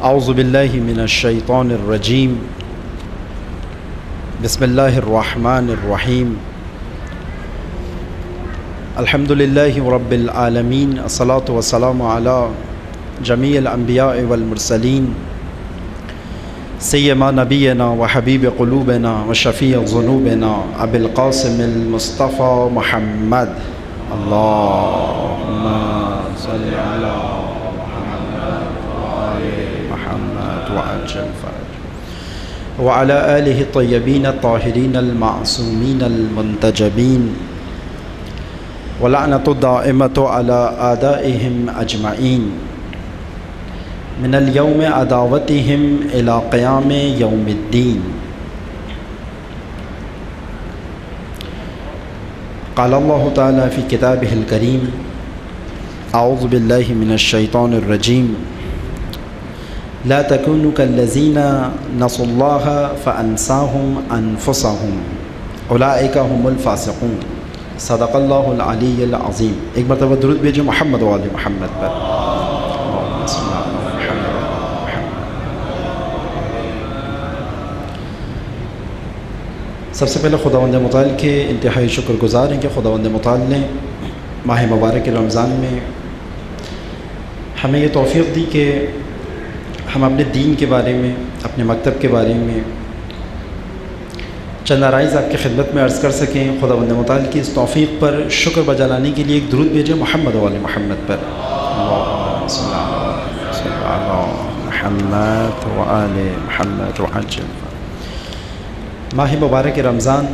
اعوذ باللہ من الشیطان الرجیم بسم اللہ الرحمن الرحیم الحمد للہ رب العالمین الصلاۃ والسلام علی جمیع الانبیاء والمرسلین سیما نبینا و حبیب قلوبنا و شفیع ذنوبنا ابی القاسم المصطفیٰ محمد اللہم صلی علی محمد وعجل فرج وعلى آلہ الطیبین الطاہرین المعصومین المنتجبین ولعنۃ الدائمۃ علی اعدائہم اجمعین من اليوم عداوتہم الی قیام یوم الدین. قال اللہ تعالی فی کتابہ الکریم اعوذ باللہ من الشیطان الرجیم لا تکونوا کالذین نسوا اللہ فانساہم انفسہم اولئک هم الفاسقون. صدق اللہ العلی العظیم. ایک مرتبہ درود بھیجو محمد و آل محمد پر. سب سے پہلے خداوند متعال کے انتہائی شکر گزار ہیں کہ خداوند متعال نے ماہ مبارک رمضان میں ہمیں یہ توفیق دی کہ ہم اپنے دین کے بارے میں، اپنے مکتب کے بارے میں چند آرائز آپ کی خدمت میں عرض کر سکیں. خداوند متعال کی اس توفیق پر شکر بجا لانے کے لیے ایک درود بھیجیں محمد و آل محمد پر. اللہم صلی علی محمد و آل محمد وعجل. ماہ مبارک رمضان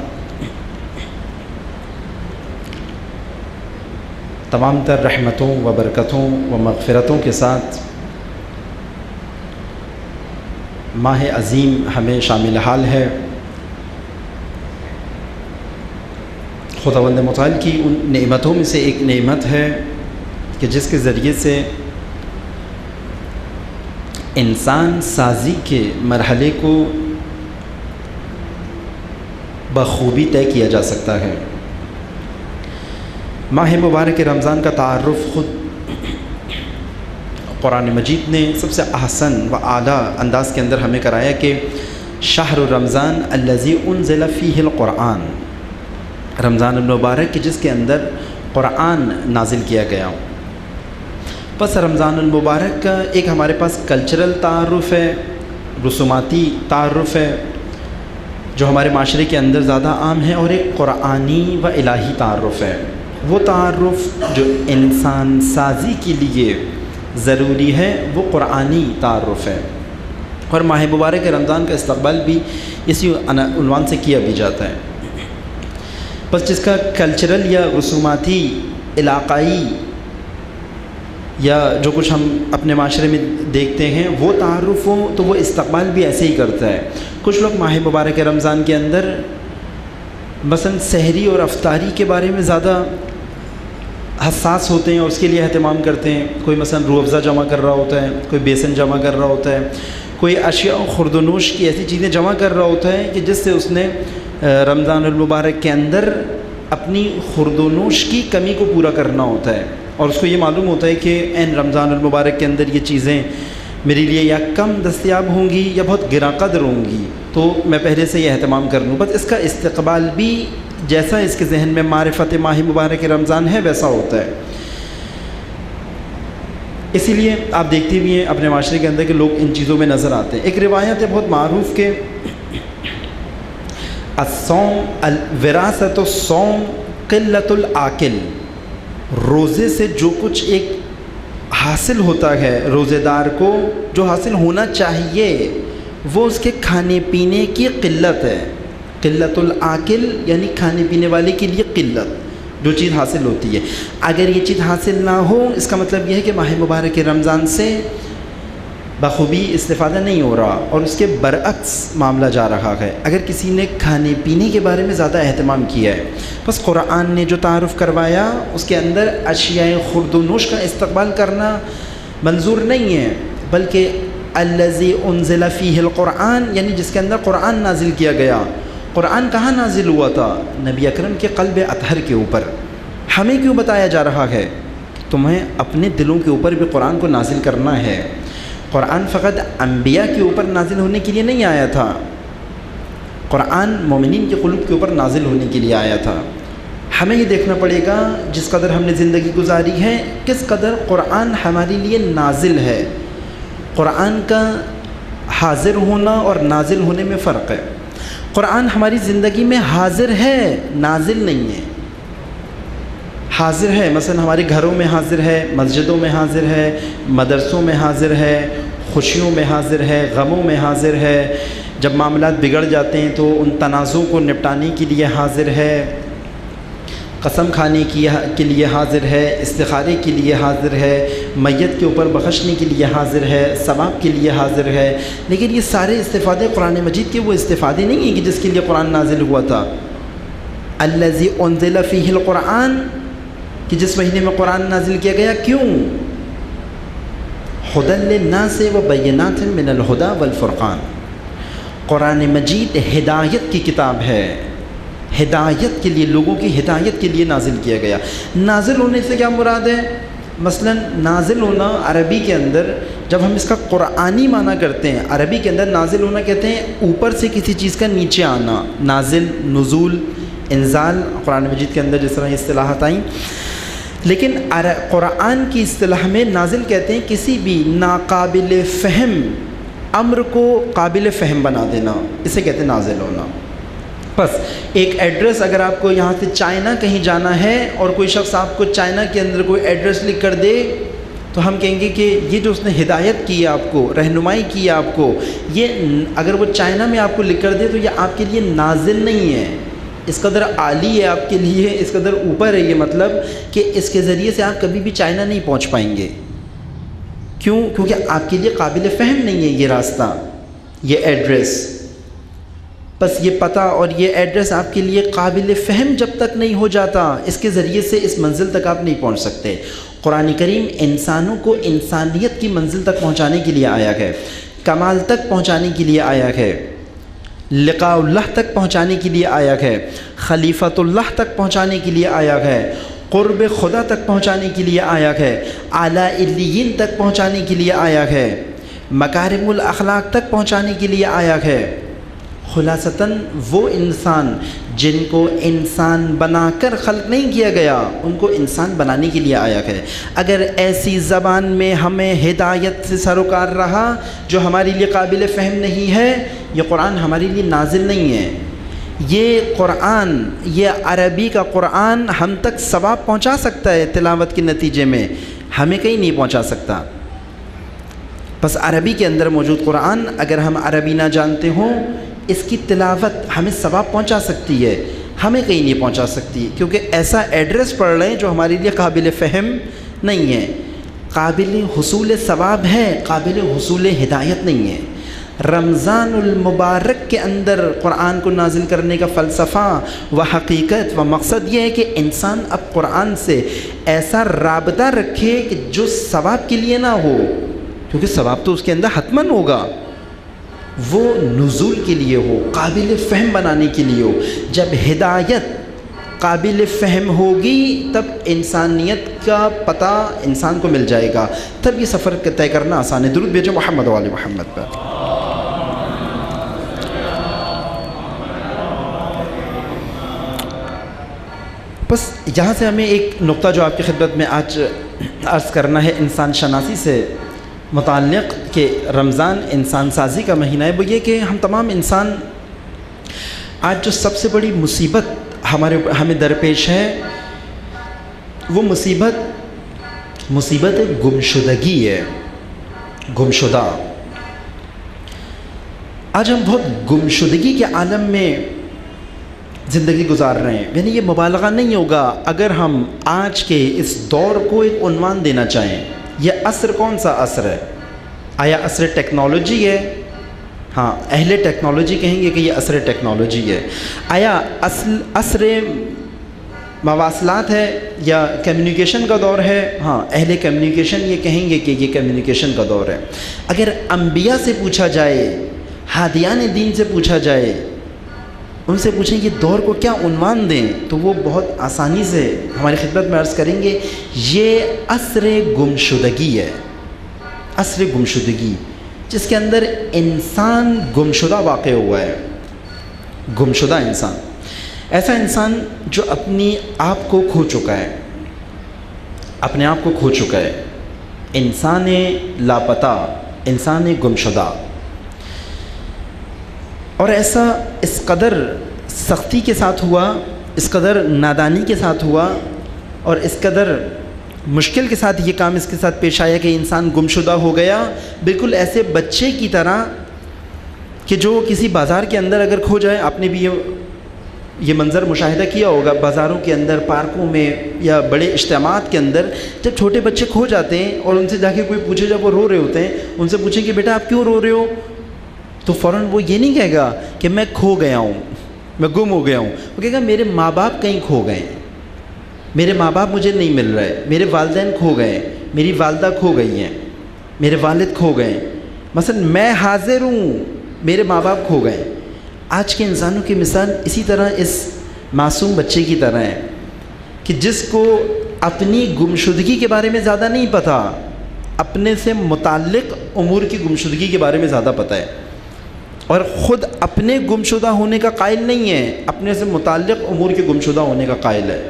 تمام تر رحمتوں و برکتوں و مغفرتوں کے ساتھ ماہ عظیم ہمیں شامل حال ہے. خداوند متعال کی ان نعمتوں میں سے ایک نعمت ہے کہ جس کے ذریعے سے انسان سازی کے مرحلے کو بخوبی طے کیا جا سکتا ہے. ماہ مبارک رمضان کا تعارف خود قرآن مجید نے سب سے احسن و اعلیٰ انداز کے اندر ہمیں کرایا کہ شہر رمضان الذی انزل فیہ القرآن، رمضان المبارک جس کے اندر قرآن نازل کیا گیا. بس رمضان المبارک کا ایک ہمارے پاس کلچرل تعارف ہے، رسوماتی تعارف ہے جو ہمارے معاشرے کے اندر زیادہ عام ہے، اور ایک قرآنی و الہی تعارف ہے. وہ تعارف جو انسان سازی کے لیے ضروری ہے وہ قرآنی تعارف ہے، اور ماہ مبارک رمضان کا استقبال بھی اسی عنوان سے کیا بھی جاتا ہے. بس جس کا کلچرل یا رسوماتی علاقائی یا جو کچھ ہم اپنے معاشرے میں دیکھتے ہیں وہ تعارف ہو تو وہ استقبال بھی ایسے ہی کرتا ہے. کچھ لوگ ماہ مبارک رمضان کے اندر مثلا سحری اور افطاری کے بارے میں زیادہ حساس ہوتے ہیں اور اس کے لیے اہتمام کرتے ہیں. کوئی مثلا روح افزا جمع کر رہا ہوتا ہے، کوئی بیسن جمع کر رہا ہوتا ہے، کوئی اشیاء خورد و نوش کی ایسی چیزیں جمع کر رہا ہوتا ہے کہ جس سے اس نے رمضان المبارک کے اندر اپنی خورد و نوش کی کمی کو پورا کرنا ہوتا ہے، اور اس کو یہ معلوم ہوتا ہے کہ این رمضان المبارک کے اندر یہ چیزیں میرے لیے یا کم دستیاب ہوں گی یا بہت گراں قدر ہوں گی، تو میں پہلے سے یہ اہتمام کر لوں. بس اس کا استقبال بھی جیسا اس کے ذہن میں معرفت ماہ مبارک رمضان ہے ویسا ہوتا ہے. اسی لیے آپ دیکھتے بھی ہیں اپنے معاشرے کے اندر کہ لوگ ان چیزوں میں نظر آتے ہیں. ایک روایت ہے بہت معروف کہ الصوم وراثت الصوم قلت العاقل، روزے سے جو کچھ ایک حاصل ہوتا ہے روزے دار کو، جو حاصل ہونا چاہیے وہ اس کے کھانے پینے کی قلت ہے. قلت العاقل یعنی کھانے پینے والے کے لیے قلت، جو چیز حاصل ہوتی ہے. اگر یہ چیز حاصل نہ ہو اس کا مطلب یہ ہے کہ ماہ مبارک رمضان سے بخوبی استفادہ نہیں ہو رہا، اور اس کے برعکس معاملہ جا رہا ہے. اگر کسی نے کھانے پینے کے بارے میں زیادہ اہتمام کیا ہے، بس قرآن نے جو تعارف کروایا اس کے اندر اشیاء خورد و نوش کا استقبال کرنا منظور نہیں ہے، بلکہ الذی انزل فیہ القرآن یعنی جس کے اندر قرآن نازل کیا گیا. قرآن کہاں نازل ہوا تھا؟ نبی اکرم کے قلب اطہر کے اوپر. ہمیں کیوں بتایا جا رہا ہے کہ تمہیں اپنے دلوں کے اوپر بھی قرآن کو نازل کرنا ہے؟ قرآن فقط انبیاء کے اوپر نازل ہونے کے لیے نہیں آیا تھا، قرآن مومنین کے قلوب کے اوپر نازل ہونے کے لیے آیا تھا۔ ہمیں یہ دیکھنا پڑے گا جس قدر ہم نے زندگی گزاری ہے کس قدر قرآن ہمارے لیے نازل ہے۔ قرآن کا حاضر ہونا اور نازل ہونے میں فرق ہے۔ قرآن ہماری زندگی میں حاضر ہے، نازل نہیں ہے۔ حاضر ہے، مثلا ہمارے گھروں میں حاضر ہے، مسجدوں میں حاضر ہے، مدرسوں میں حاضر ہے، خوشیوں میں حاضر ہے، غموں میں حاضر ہے، جب معاملات بگڑ جاتے ہیں تو ان تنازعوں کو نپٹانے کے لیے حاضر ہے، قسم کھانے کے لیے حاضر ہے، استخارے کے لیے حاضر ہے، میت کے اوپر بخشنے کے لیے حاضر ہے، ثواب کے لیے حاضر ہے۔ لیکن یہ سارے استفادے قرآن مجید کے وہ استفادے نہیں ہیں کہ جس کے لیے قرآن نازل ہوا تھا۔ الذی انزل فیہ القرآن، کہ جس مہینے میں قرآن نازل کیا گیا، کیوں؟ ھدی للناس وبینات من الھدی والفرقان، قرآن مجید ہدایت کی کتاب ہے، ہدایت کے لیے، لوگوں کی ہدایت کے لیے نازل کیا گیا۔ نازل ہونے سے کیا مراد ہے؟ مثلا نازل ہونا عربی کے اندر جب ہم اس کا قرآنی معنی کرتے ہیں، عربی کے اندر نازل ہونا کہتے ہیں اوپر سے کسی چیز کا نیچے آنا، نازل، نزول، انزال، قرآن مجید کے اندر جس طرح اصطلاحات آئیں۔ لیکن قرآن کی اصطلاح میں نازل کہتے ہیں کسی بھی ناقابل فہم امر کو قابل فہم بنا دینا، اسے کہتے ہیں نازل ہونا۔ بس ایک ایڈریس، اگر آپ کو یہاں سے چائنا کہیں جانا ہے اور کوئی شخص آپ کو چائنا کے اندر کوئی ایڈریس لکھ کر دے تو ہم کہیں گے کہ یہ جو اس نے ہدایت کی ہے آپ کو، رہنمائی کی ہے آپ کو، یہ اگر وہ چائنا میں آپ کو لکھ کر دے تو یہ آپ کے لیے نازل نہیں ہے، اس قدر عالی ہے آپ کے لیے، اس قدر اوپر ہے، یہ مطلب کہ اس کے ذریعے سے آپ کبھی بھی چائنا نہیں پہنچ پائیں گے۔ کیوں؟ کیونکہ آپ کے لیے قابل فہم نہیں ہے یہ راستہ، یہ ایڈریس۔ بس یہ پتہ اور یہ ایڈریس آپ کے لیے قابل فہم جب تک نہیں ہو جاتا، اس کے ذریعے سے اس منزل تک آپ نہیں پہنچ سکتے۔ قرآن کریم انسانوں کو انسانیت کی منزل تک پہنچانے کے لیے آیا ہے، کمال تک پہنچانے کے لیے آیا ہے، لقاء اللہ تک پہنچانے کے لیے آیا ہے، خلیفۃ اللہ تک پہنچانے کے لیے آیا ہے، قرب خدا تک پہنچانے کے لیے آیا ہے، اعلیٰ علیین تک پہنچانے کے لیے آیا ہے، مکارم الاخلاق تک پہنچانے کے لیے آیا ہے۔ خلاصتاً وہ انسان جن کو انسان بنا کر خلق نہیں کیا گیا، ان کو انسان بنانے کے لیے آیا ہے۔ اگر ایسی زبان میں ہمیں ہدایت سے سروکار رہا جو ہمارے لیے قابل فہم نہیں ہے، یہ قرآن ہمارے لیے نازل نہیں ہے۔ یہ قرآن، یہ عربی کا قرآن ہم تک ثواب پہنچا سکتا ہے تلاوت کے نتیجے میں، ہمیں کہیں نہیں پہنچا سکتا۔ بس عربی کے اندر موجود قرآن اگر ہم عربی نہ جانتے ہوں، اس کی تلاوت ہمیں ثواب پہنچا سکتی ہے، ہمیں کہیں نہیں پہنچا سکتی، کیونکہ ایسا ایڈریس پڑھ رہے ہیں جو ہمارے لیے قابل فہم نہیں ہے، قابل حصول ثواب ہے، قابل حصول ہدایت نہیں ہے۔ رمضان المبارک کے اندر قرآن کو نازل کرنے کا فلسفہ و حقیقت و مقصد یہ ہے کہ انسان اب قرآن سے ایسا رابطہ رکھے کہ جو ثواب کے لیے نہ ہو، کیونکہ ثواب تو اس کے اندر حتماً ہوگا، وہ نزول کے لیے ہو، قابل فہم بنانے کے لیے ہو۔ جب ہدایت قابل فہم ہوگی تب انسانیت کا پتہ انسان کو مل جائے گا، تب یہ سفر طے کرنا آسان ہے۔ درود بھیجو محمد و آل محمد پر۔ بس یہاں سے ہمیں ایک نقطہ جو آپ کی خدمت میں آج عرض کرنا ہے انسان شناسی سے متعلق، کہ رمضان انسان سازی کا مہینہ ہے، وہ یہ کہ ہم تمام انسان آج جو سب سے بڑی مصیبت ہمیں درپیش ہے وہ مصیبت گمشدگی ہے، گمشدہ۔ آج ہم بہت گمشدگی کے عالم میں زندگی گزار رہے ہیں، یعنی یہ مبالغہ نہیں ہوگا اگر ہم آج کے اس دور کو ایک عنوان دینا چاہیں۔ یہ عصر کون سا عصر ہے؟ آیا عصر ٹیکنالوجی ہے؟ ہاں، اہل ٹیکنالوجی کہیں گے کہ یہ عصر ٹیکنالوجی ہے۔ آیا عصر مواصلات ہے یا کمیونیکیشن کا دور ہے؟ ہاں، اہل کمیونیکیشن یہ کہیں گے کہ یہ کمیونیکیشن کا دور ہے۔ اگر انبیاء سے پوچھا جائے، ہادیان دین سے پوچھا جائے، ان سے پوچھیں یہ دور کو کیا عنوان دیں، تو وہ بہت آسانی سے ہماری خدمت میں عرض کریں گے یہ عصر گمشدگی ہے۔ عصر گمشدگی جس کے اندر انسان گمشدہ واقع ہوا ہے. گمشدہ انسان، ایسا انسان جو اپنی آپ کو کھو چکا ہے، اپنے آپ کو کھو چکا ہے، انسان لاپتہ، انسان گمشدہ. اور ایسا اس قدر سختی کے ساتھ ہوا، اس قدر نادانی کے ساتھ ہوا، اور اس قدر مشکل کے ساتھ یہ کام اس کے ساتھ پیش آیا کہ انسان گمشدہ ہو گیا، بالکل ایسے بچے کی طرح کہ جو کسی بازار کے اندر اگر کھو جائے. آپ نے بھی یہ منظر مشاہدہ کیا ہوگا بازاروں کے اندر، پارکوں میں یا بڑے اجتماعات کے اندر، جب چھوٹے بچے کھو جاتے ہیں اور ان سے جا کے کوئی پوچھے، جب وہ رو رہے ہوتے ہیں، ان سے پوچھیں کہ بیٹا آپ کیوں رو رہے ہو، تو فوراً وہ یہ نہیں کہے گا کہ میں کھو گیا ہوں، میں گم ہو گیا ہوں. وہ کہے گا میرے ماں باپ کہیں کھو گئے ہیں، میرے ماں باپ مجھے نہیں مل رہے، میرے والدین کھو گئے، میری والدہ کھو گئی ہیں، میرے والد کھو گئے. مثلا میں حاضر ہوں، میرے ماں باپ کھو گئے. آج کے انسانوں کی مثال اسی طرح اس معصوم بچے کی طرح ہے کہ جس کو اپنی گمشدگی کے بارے میں زیادہ نہیں پتہ، اپنے سے متعلق امور کی گمشدگی کے بارے میں زیادہ پتہ ہے، اور خود اپنے گمشدہ ہونے کا قائل نہیں ہے، اپنے سے متعلق امور کے گمشدہ ہونے کا قائل ہے.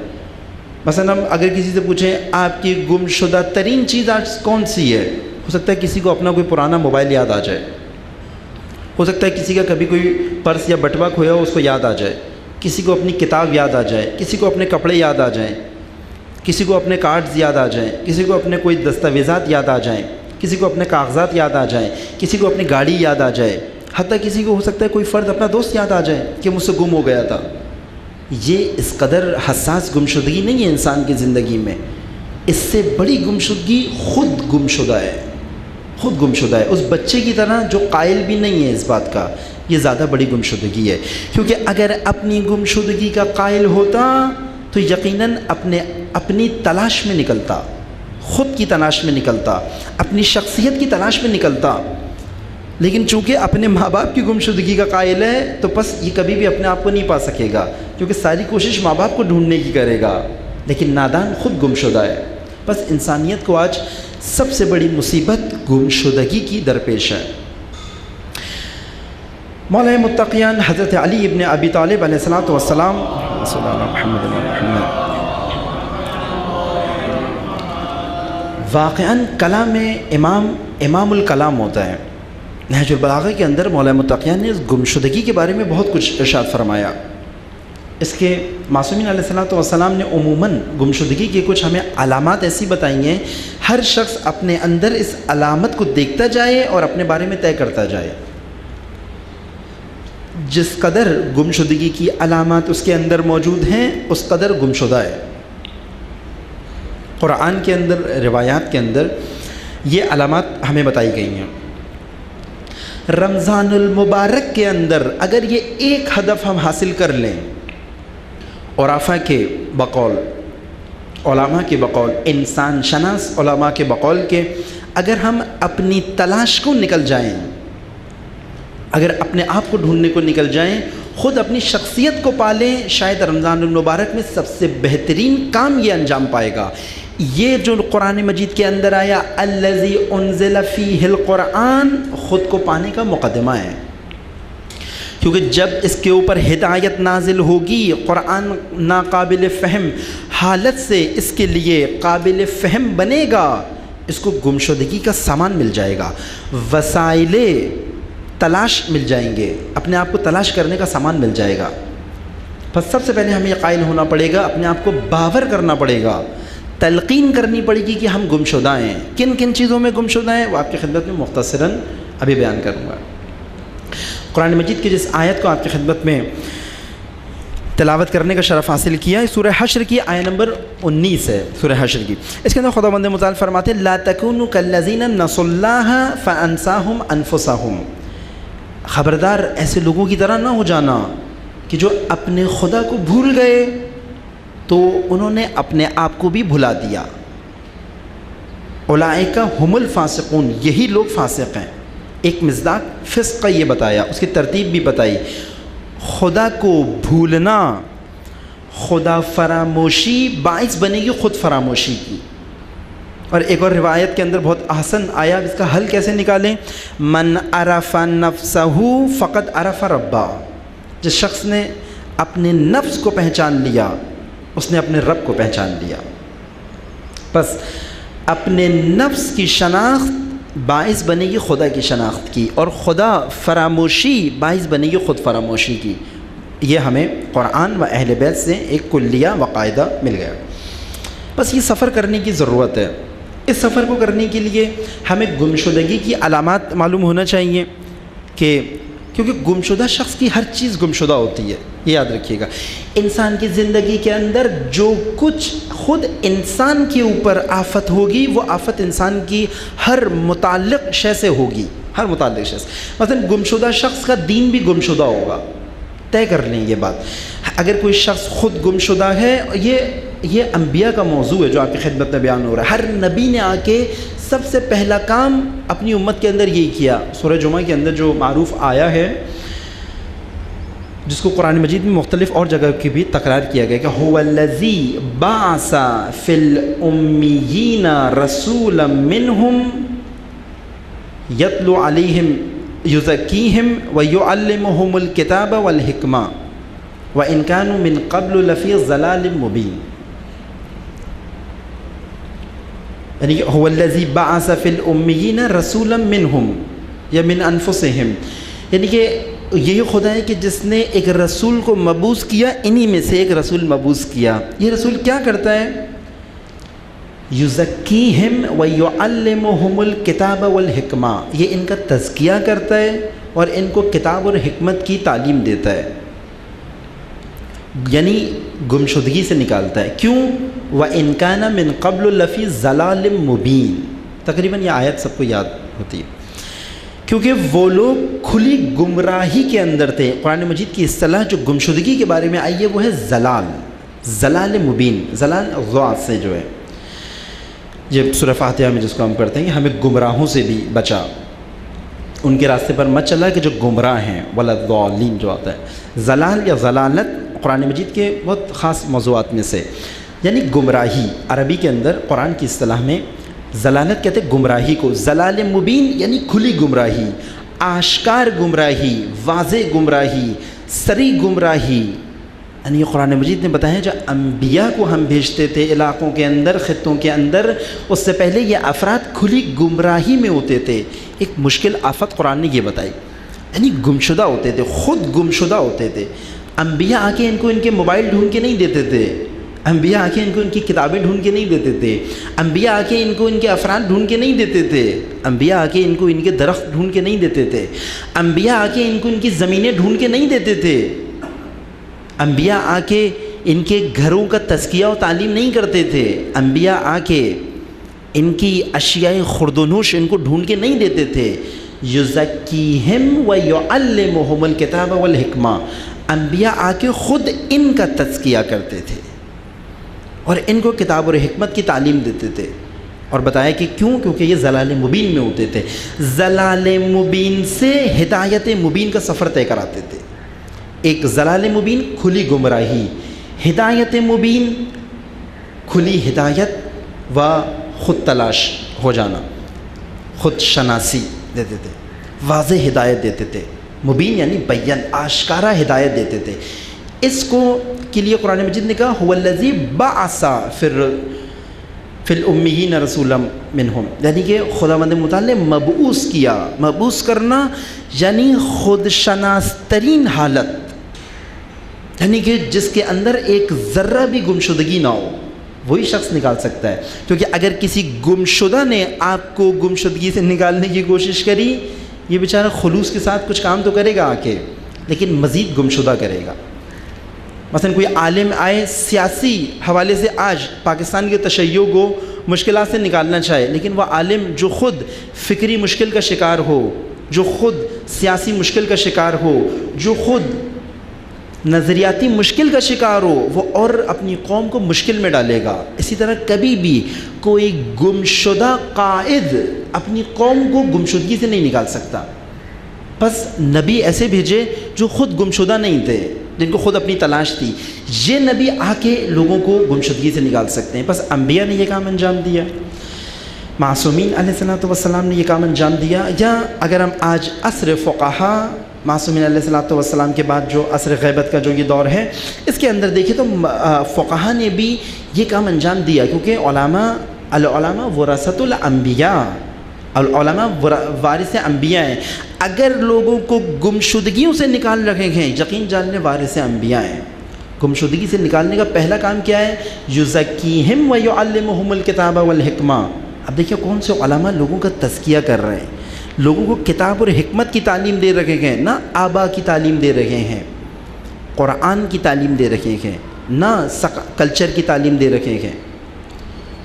مثلا ہم اگر کسی سے پوچھیں آپ کی گمشدہ ترین چیز آج کون سی ہے، ہو سکتا ہے کسی کو اپنا کوئی پرانا موبائل یاد آ جائے، ہو سکتا ہے کسی کا کبھی کوئی پرس یا بٹوا کھویا ہو اس کو یاد آ جائے، کسی کو اپنی کتاب یاد آ جائے، کسی کو اپنے کپڑے یاد آ جائیں، کسی کو اپنے کارڈز یاد آ جائیں، کسی کو اپنے کوئی دستاویزات یاد آ جائیں، کسی کو اپنے کاغذات یاد آ جائیں، کسی کو اپنی گاڑی یاد آ جائے، حتیٰ کسی کو ہو سکتا ہے کوئی فرد اپنا دوست یاد آ جائے کہ مجھ سے گم ہو گیا تھا. یہ اس قدر حساس گمشدگی نہیں ہے انسان کی زندگی میں، اس سے بڑی گمشدگی خود گمشدہ ہے، خود گمشدہ ہے. اس بچے کی طرح جو قائل بھی نہیں ہے اس بات کا، یہ زیادہ بڑی گمشدگی ہے. کیونکہ اگر اپنی گمشدگی کا قائل ہوتا تو یقیناً اپنی تلاش میں نکلتا، خود کی تلاش میں نکلتا، اپنی شخصیت کی تلاش میں نکلتا. لیکن چونکہ اپنے ماں باپ کی گمشدگی کا قائل ہے تو بس یہ کبھی بھی اپنے آپ کو نہیں پا سکے گا، کیونکہ ساری کوشش ماں باپ کو ڈھونڈنے کی کرے گا. لیکن نادان خود گمشدہ ہے. بس انسانیت کو آج سب سے بڑی مصیبت گمشدگی کی درپیش ہے. مولا متقیان حضرت علی ابن ابی طالب علیہ الصلوۃ والسلام واقعاً کلام امام الکلام ہوتا ہے. نہج البلاغہ کے اندر مولا متقیان نے اس گمشدگی کے بارے میں بہت کچھ ارشاد فرمایا. اس کے معصومین علیہ الصلوۃ والسلام نے عموماً گمشدگی کی کچھ ہمیں علامات ایسی بتائی ہیں، ہر شخص اپنے اندر اس علامت کو دیکھتا جائے اور اپنے بارے میں طے کرتا جائے. جس قدر گمشدگی کی علامات اس کے اندر موجود ہیں اس قدر گمشدہ ہے. قرآن کے اندر، روایات کے اندر یہ علامات ہمیں بتائی گئی ہیں. رمضان المبارک کے اندر اگر یہ ایک ہدف ہم حاصل کر لیں، عرفاء کے بقول، علماء کے بقول، انسان شناس علماء کے بقول کے اگر ہم اپنی تلاش کو نکل جائیں، اگر اپنے آپ کو ڈھونڈنے کو نکل جائیں، خود اپنی شخصیت کو پالیں، شاید رمضان المبارک میں سب سے بہترین کام یہ انجام پائے گا. یہ جو قرآن مجید کے اندر آیا الذی انزل فیہ القرآن، خود کو پانے کا مقدمہ ہے. کیونکہ جب اس کے اوپر ہدایت نازل ہوگی، قرآن ناقابل فہم حالت سے اس کے لیے قابل فہم بنے گا، اس کو گمشدگی کا سامان مل جائے گا، وسائل تلاش مل جائیں گے، اپنے آپ کو تلاش کرنے کا سامان مل جائے گا. بس سب سے پہلے ہمیں یہ قائل ہونا پڑے گا، اپنے آپ کو باور کرنا پڑے گا، تلقین کرنی پڑے گی کہ ہم گمشدہ ہیں. کن کن چیزوں میں گمشدہ ہیں وہ آپ کی خدمت میں مختصراً ابھی بیان کروں گا. قرآن مجید کی جس آیت کو آپ کی خدمت میں تلاوت کرنے کا شرف حاصل کیا ہے سورہ حشر کی آیت نمبر 19 ہے. سورہ حشر کی اس کے اندر خداوند متعال فرماتے ہیں لا تکونوا کالذین نسوا اللہ فانساہم انفسہم، خبردار ایسے لوگوں کی طرح نہ ہو جانا کہ جو اپنے خدا کو بھول گئے تو انہوں نے اپنے آپ کو بھی بھلا دیا. اولئک هم الفاسقون، یہی لوگ فاسق ہیں. ایک مصداق فسق کا یہ بتایا، اس کی ترتیب بھی بتائی. خدا کو بھولنا، خدا فراموشی باعث بنے گی خود فراموشی کی. اور ایک اور روایت کے اندر بہت احسن آیا، اس کا حل کیسے نکالیں؟ من عرف نفسہ فقد عرف ربہ، جس شخص نے اپنے نفس کو پہچان لیا اس نے اپنے رب کو پہچان لیا۔ بس اپنے نفس کی شناخت باعث بنے گی خدا کی شناخت کی، اور خدا فراموشی باعث بنے گی خود فراموشی کی۔ یہ ہمیں قرآن و اہل بیت سے ایک کلیہ و قاعدہ مل گیا۔ بس یہ سفر کرنے کی ضرورت ہے۔ اس سفر کو کرنے کے لیے ہمیں گمشدگی کی علامات معلوم ہونا چاہیے، کیونکہ گمشدہ شخص کی ہر چیز گمشدہ ہوتی ہے، یہ یاد رکھیے گا۔ انسان کی زندگی کے اندر جو کچھ خود انسان کے اوپر آفت ہوگی وہ آفت انسان کی ہر متعلق شے سے ہوگی، ہر متعلق شے سے۔ مثلا گمشدہ شخص کا دین بھی گمشدہ ہوگا، طے کر لیں یہ بات۔ اگر کوئی شخص خود گمشدہ ہے، یہ انبیاء کا موضوع ہے جو آپ کی خدمت میں بیان ہو رہا ہے۔ ہر نبی نے آ کے سب سے پہلا کام اپنی امت کے اندر یہی کیا۔ سورہ جمعہ کے اندر جو معروف آیا ہے، جس کو قرآن مجید میں مختلف اور جگہ کی بھی تکرار کیا گیا کہ هو الذی بعث فی الامیین رسولا منہم یتلو علیہم یزکیہم ویعلمہم الکتاب والحکمہ وإن كانوا من قبل لفی ضلال مبین۔ یعنی کہ هو الذی بعث فی الامیین رسولا منہم یا من انفسہم، یعنی کہ یہی خدا ہے کہ جس نے ایک رسول کو مبعوث کیا، انہی میں سے ایک رسول مبعوث کیا۔ یہ رسول کیا کرتا ہے؟ یزکیہم ویعلمہم الکتاب والحکمہ، یہ ان کا تزکیہ کرتا ہے اور ان کو کتاب اور حکمت کی تعلیم دیتا ہے، یعنی گمشدگی سے نکالتا ہے۔ کیوں؟ وَإِن كَانَ مِن قَبْلُ لَفِي ضَلَالٍ مُبِينٍ، تقریباً یہ آیت سب کو یاد ہوتی ہے، کیونکہ وہ لوگ کھلی گمراہی کے اندر تھے۔ قرآن مجید کی اصطلاح جو گمشدگی کے بارے میں آئی ہے وہ ہے زلال، زلال مبین، زلال ضاد سے جو ہے، یہ سورہ فاتحہ میں جس کو ہم پڑھتے ہیں کہ ہمیں گمراہوں سے بھی بچا، ان کے راستے پر مت چلا کہ جو گمراہ ہیں، ولا الضالین جو آتا ہے۔ زلال یا ضلالت قرآن مجید کے بہت خاص موضوعات میں سے، یعنی گمراہی۔ عربی کے اندر قرآن کی اصطلاح میں ضلالت کہتے ہیں گمراہی کو، زلال مبین یعنی کھلی گمراہی، آشکار گمراہی، واضح گمراہی، سری گمراہی۔ یعنی یہ قرآن مجید نے بتایا جو انبیاء کو ہم بھیجتے تھے علاقوں کے اندر، خطوں کے اندر، اس سے پہلے یہ افراد کھلی گمراہی میں ہوتے تھے۔ ایک مشکل آفت قرآن نے یہ بتائی، یعنی گمشدہ ہوتے تھے، خود گمشدہ ہوتے تھے۔ انبیاء آ کے ان کو ان کے موبائل ڈھونڈ کے نہیں دیتے تھے، انبیاء آ کے ان کو ان کی کتابیں ڈھونڈ کے نہیں دیتے تھے، انبیاء آ کے ان کو ان کے افراد ڈھونڈ کے نہیں دیتے تھے، انبیاء آ کے ان کو ان کے درخت ڈھونڈ کے نہیں دیتے تھے، انبیاء آ کے ان کو ان کی زمینیں ڈھونڈ کے نہیں دیتے تھے، انبیاء آ کے ان کے گھروں کا تزکیہ و تعلیم نہیں کرتے تھے، انبیاء آ کے ان کی اشیاء خرد و نوش ان کو ڈھونڈ کے نہیں دیتے تھے۔ یزکیہم ویعلمہم الکتاب والحکمہ، انبیاء آ کے خود ان کا تزکیہ کرتے تھے اور ان کو کتاب اور حکمت کی تعلیم دیتے تھے، اور بتایا کہ کیوں؟ کیونکہ یہ ضلال مبین میں ہوتے تھے، ضلال مبین سے ہدایت مبین کا سفر طے کراتے تھے۔ ایک ضلال مبین کھلی گمراہی، ہدایت مبین کھلی ہدایت و خود تلاش ہو جانا، خود شناسی دیتے تھے، واضح ہدایت دیتے تھے، مبین یعنی بیان، آشکارا ہدایت دیتے تھے۔ اس کو کے لیے قرآن مجید نے کہا هو الذی بعث فی الامیین رسولا منہم، یعنی کہ خداوند متعال نے مبعوث کیا۔ مبعوث کرنا یعنی خود شناس ترین حالت، یعنی کہ جس کے اندر ایک ذرہ بھی گمشدگی نہ ہو، وہی شخص نکال سکتا ہے۔ کیونکہ اگر کسی گمشدہ نے آپ کو گمشدگی سے نکالنے کی کوشش کری، یہ بیچارہ خلوص کے ساتھ کچھ کام تو کرے گا آ کے، لیکن مزید گمشدہ کرے گا۔ مثلا کوئی عالم آئے سیاسی حوالے سے آج پاکستان کے تشیع کو مشکلات سے نکالنا چاہے، لیکن وہ عالم جو خود فکری مشکل کا شکار ہو، جو خود سیاسی مشکل کا شکار ہو، جو خود نظریاتی مشکل کا شکار ہو، وہ اور اپنی قوم کو مشکل میں ڈالے گا۔ اسی طرح کبھی بھی کوئی گمشدہ قائد اپنی قوم کو گمشدگی سے نہیں نکال سکتا۔ بس نبی ایسے بھیجے جو خود گمشدہ نہیں تھے، جن کو خود اپنی تلاش تھی، یہ نبی آ کے لوگوں کو گمشدگی سے نکال سکتے ہیں۔ بس انبیاء نے یہ کام انجام دیا۔ معصومین علیہ السلام نے یہ کام انجام دیا، یا اگر ہم آج عصر فقہا معصومین علیہ السلام کے بعد جو عصر غیبت کا جو یہ دور ہے اس کے اندر دیکھیں تو فقہا نے بھی یہ کام انجام دیا، کیونکہ العلماء ورثۃ الانبیاء، العلماء وارث انبیاء ہیں۔ اگر لوگوں کو گمشدگیوں سے نکال رکھے ہیں، یقین جاننے وارث انبیاء ہیں۔ گمشدگی سے نکالنے کا پہلا کام کیا ہے؟ یزکیہم ویعلمہم الکتاب والحکمہ۔ اب دیکھیں کون سے علماء لوگوں کا تزکیہ کر رہے ہیں، لوگوں کو کتاب اور حکمت کی تعلیم دے رکھے ہیں، نہ آبا کی تعلیم دے رہے ہیں، قرآن کی تعلیم دے رکھے ہیں، نہ کلچر کی تعلیم دے رکھے ہیں،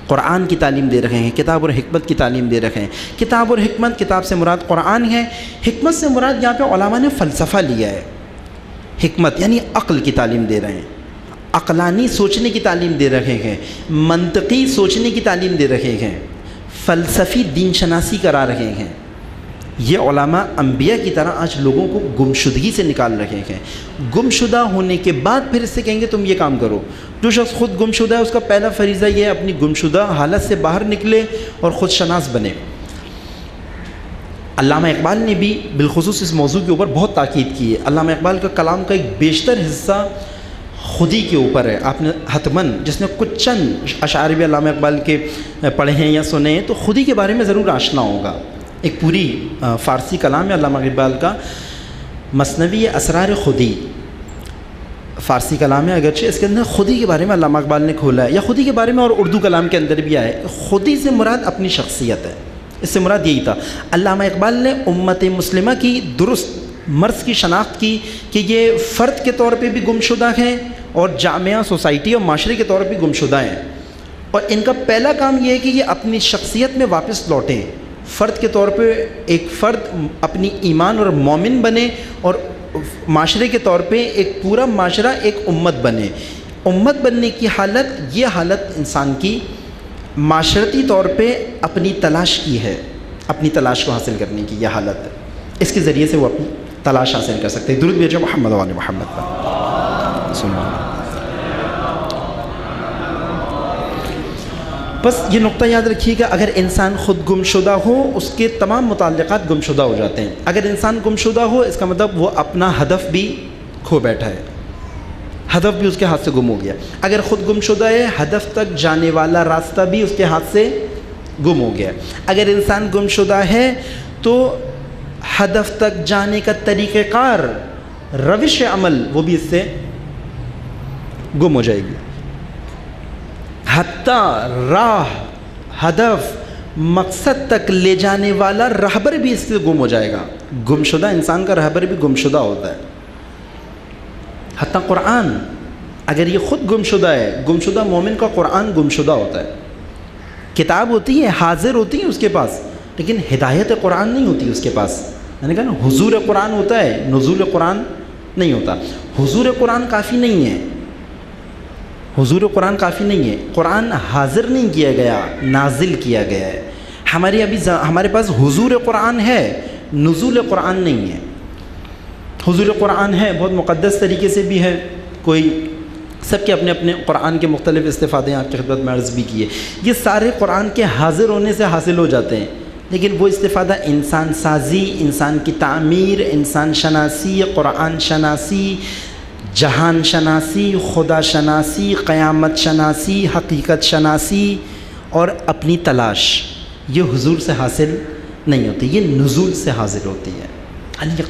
قرآن کی تعلیم دے رکھے ہیں، کتاب اور حکمت کی تعلیم دے رکھے ہیں۔ کتاب اور حکمت، کتاب سے مراد قرآن ہے، حکمت سے مراد یہاں پہ علماء نے فلسفہ لیا ہے۔ حکمت یعنی عقل کی تعلیم دے رہے ہیں، عقلانی سوچنے کی تعلیم دے رکھے ہیں، منطقی سوچنے کی تعلیم دے رکھے ہیں، فلسفی دین شناسی کرا رہے ہیں۔ یہ علماء انبیاء کی طرح آج لوگوں کو گمشدگی سے نکال رہے ہیں۔ گمشدہ ہونے کے بعد پھر اس سے کہیں گے تم یہ کام کرو۔ جو شخص خود گمشدہ ہے اس کا پہلا فریضہ یہ ہے اپنی گمشدہ حالت سے باہر نکلے اور خود شناس بنے۔ علامہ اقبال نے بھی بالخصوص اس موضوع کے اوپر بہت تاکید کی ہے۔ علامہ اقبال کا کلام کا ایک بیشتر حصہ خودی کے اوپر ہے۔ آپ نے حتماً جس نے کچھ چند اشعار بھی علامہ اقبال کے پڑھے ہیں یا سنے ہیں تو خودی کے بارے میں ضرور آشنا ہوگا۔ ایک پوری فارسی کلام ہے علامہ اقبال کا، مثنوی اسرار خودی، فارسی کلام ہے اگرچہ اس کے اندر خودی کے بارے میں علامہ اقبال نے کھولا ہے، یا خودی کے بارے میں اور اردو کلام کے اندر بھی آئے۔ خودی سے مراد اپنی شخصیت ہے، اس سے مراد یہی تھا۔ علامہ اقبال نے امت مسلمہ کی درست مرض کی شناخت کی کہ یہ فرد کے طور پہ بھی گمشدہ ہیں اور جامعہ سوسائٹی اور معاشرے کے طور پہ گمشدہ ہیں، اور ان کا پہلا کام یہ ہے کہ یہ اپنی شخصیت میں واپس لوٹیں۔ فرد کے طور پہ ایک فرد اپنی ایمان اور مومن بنے، اور معاشرے کے طور پہ ایک پورا معاشرہ ایک امت بنے۔ امت بننے کی حالت، یہ حالت انسان کی معاشرتی طور پہ اپنی تلاش کی ہے، اپنی تلاش کو حاصل کرنے کی یہ حالت ہے۔ اس کے ذریعے سے وہ اپنی تلاش حاصل کر سکتے ہیں۔ درود بھیجو محمد و آل محمد پر۔ بس یہ نقطہ یاد رکھیے گا، اگر انسان خود گمشدہ ہو اس کے تمام متعلقات گمشدہ ہو جاتے ہیں۔ اگر انسان گمشدہ ہو اس کا مطلب وہ اپنا ہدف بھی کھو بیٹھا ہے، ہدف بھی اس کے ہاتھ سے گم ہو گیا۔ اگر خود گمشدہ ہے ہدف تک جانے والا راستہ بھی اس کے ہاتھ سے گم ہو گیا۔ اگر انسان گمشدہ ہے تو ہدف تک جانے کا طریقہ کار، روش عمل وہ بھی اس سے گم ہو جائے گی۔ حتیٰ راہ، ہدف، مقصد تک لے جانے والا رہبر بھی اس سے گم ہو جائے گا۔ گمشدہ انسان کا رہبر بھی گمشدہ ہوتا ہے۔ حتیٰ قرآن اگر یہ خود گمشدہ ہے، گمشدہ مومن کا قرآن گمشدہ ہوتا ہے۔ کتاب ہوتی ہے، حاضر ہوتی ہے اس کے پاس، لیکن ہدایت قرآن نہیں ہوتی اس کے پاس۔ میں نے کہا نا حضور قرآن ہوتا ہے، نزول قرآن نہیں ہوتا۔ حضور قرآن کافی نہیں ہے، حضور قرآن کافی نہیں ہے، قرآن حاضر نہیں کیا گیا، نازل کیا گیا ہے۔ ہمارے پاس حضور قرآن ہے، نزول قرآن نہیں ہے۔ حضور قرآن ہے، بہت مقدس طریقے سے بھی ہے، کوئی سب کے اپنے اپنے قرآن کے مختلف استفادے آپ کی خدمت میں عرض بھی کیے۔ یہ سارے قرآن کے حاضر ہونے سے حاصل ہو جاتے ہیں، لیکن وہ استفادہ انسان سازی، انسان کی تعمیر، انسان شناسی، قرآن شناسی، جہان شناسی، خدا شناسی، قیامت شناسی، حقیقت شناسی اور اپنی تلاش، یہ حضور سے حاصل نہیں ہوتی، یہ نزول سے حاصل ہوتی ہے۔ یعنی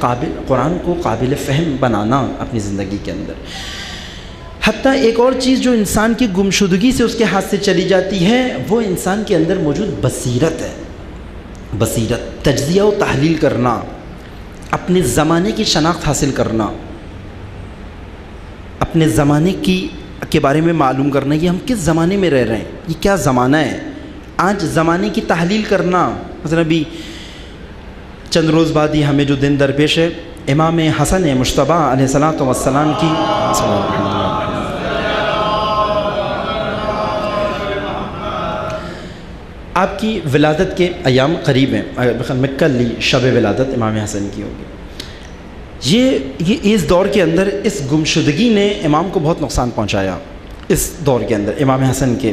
قرآن کو قابل فہم بنانا اپنی زندگی کے اندر۔ حتیٰ ایک اور چیز جو انسان کی گمشدگی سے اس کے ہاتھ سے چلی جاتی ہے وہ انسان کے اندر موجود بصیرت ہے۔ بصیرت، تجزیہ و تحلیل کرنا، اپنے زمانے کی شناخت حاصل کرنا، اپنے زمانے کے بارے میں معلوم کرنا، یہ ہم کس زمانے میں رہ رہے ہیں، یہ کیا زمانہ ہے۔ آج زمانے کی تحلیل کرنا، مثلا ابھی چند روز بعد ہی ہمیں جو دن درپیش ہے امام حسن مجتبی علیہ السلام کی آپ کی ولادت کے ایام قریب ہیں، میں کل ہی شب ولادت امام حسن کی ہوگی۔ یہ اس دور کے اندر اس گمشدگی نے امام کو بہت نقصان پہنچایا۔ اس دور کے اندر امام حسن کے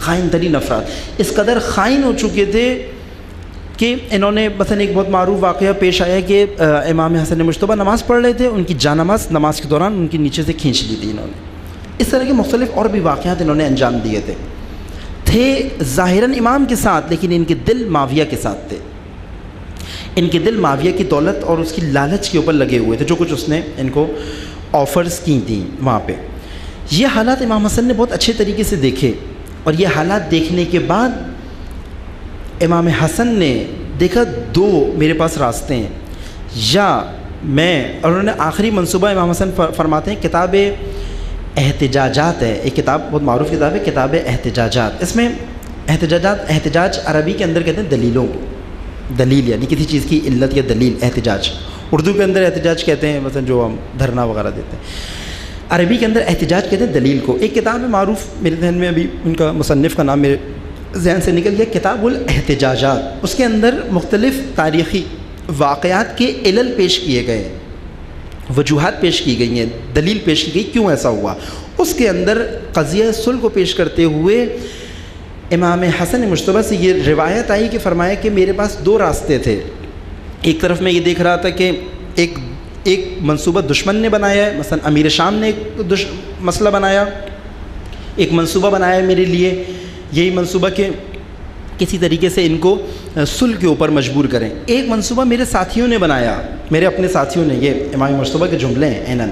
خائن ترین افراد اس قدر خائن ہو چکے تھے کہ انہوں نے مثلاً ایک بہت معروف واقعہ پیش آیا کہ امام حسن مجتبیٰ نماز پڑھ رہے تھے، ان کی جانماز نماز کے دوران ان کے نیچے سے کھینچ لی تھی انہوں نے۔ اس طرح کے مختلف اور بھی واقعات انہوں نے انجام دیے تھے ظاہراً امام کے ساتھ، لیکن ان کے دل معاویہ کے ساتھ تھے، ان کے دل معاویہ کی دولت اور اس کی لالچ کے اوپر لگے ہوئے تھے، جو کچھ اس نے ان کو آفرز کی تھیں وہاں پہ۔ یہ حالات امام حسن نے بہت اچھے طریقے سے دیکھے، اور یہ حالات دیکھنے کے بعد امام حسن نے دیکھا دو میرے پاس راستے ہیں، یا میں، اور انہوں نے آخری منصوبہ امام حسن فرماتے ہیں کتاب احتجاجات ہے، ایک کتاب بہت معروف کتاب ہے کتاب احتجاجات۔ اس میں احتجاج عربی کے اندر کہتے ہیں دلیلوں کو، دلیل یعنی کسی چیز کی علت یا دلیل، احتجاج۔ اردو کے اندر احتجاج کہتے ہیں مثلا جو ہم دھرنا وغیرہ دیتے ہیں، عربی کے اندر احتجاج کہتے ہیں دلیل کو۔ ایک کتاب ہے معروف، میرے ذہن میں ابھی ان کا مصنف کا نام میرے ذہن سے نکل گیا، کتاب الاحتجاجات۔ اس کے اندر مختلف تاریخی واقعات کے علل پیش کیے گئے ہیں، وجوہات پیش کی گئی ہیں، دلیل پیش کی گئی کیوں ایسا ہوا۔ اس کے اندر قضیہ صلح کو پیش کرتے ہوئے امام حسن مجتبیٰ سے یہ روایت آئی کہ فرمایا کہ میرے پاس دو راستے تھے، ایک طرف میں یہ دیکھ رہا تھا کہ ایک منصوبہ دشمن نے بنایا ہے، مثلا امیر شام نے ایک مسئلہ بنایا، ایک منصوبہ بنایا ہے میرے لیے، یہی منصوبہ کہ کسی طریقے سے ان کو صلح کے اوپر مجبور کریں۔ ایک منصوبہ میرے ساتھیوں نے بنایا، میرے اپنے ساتھیوں نے، یہ امام مجتبیٰ کے جملے ہیں عیناً۔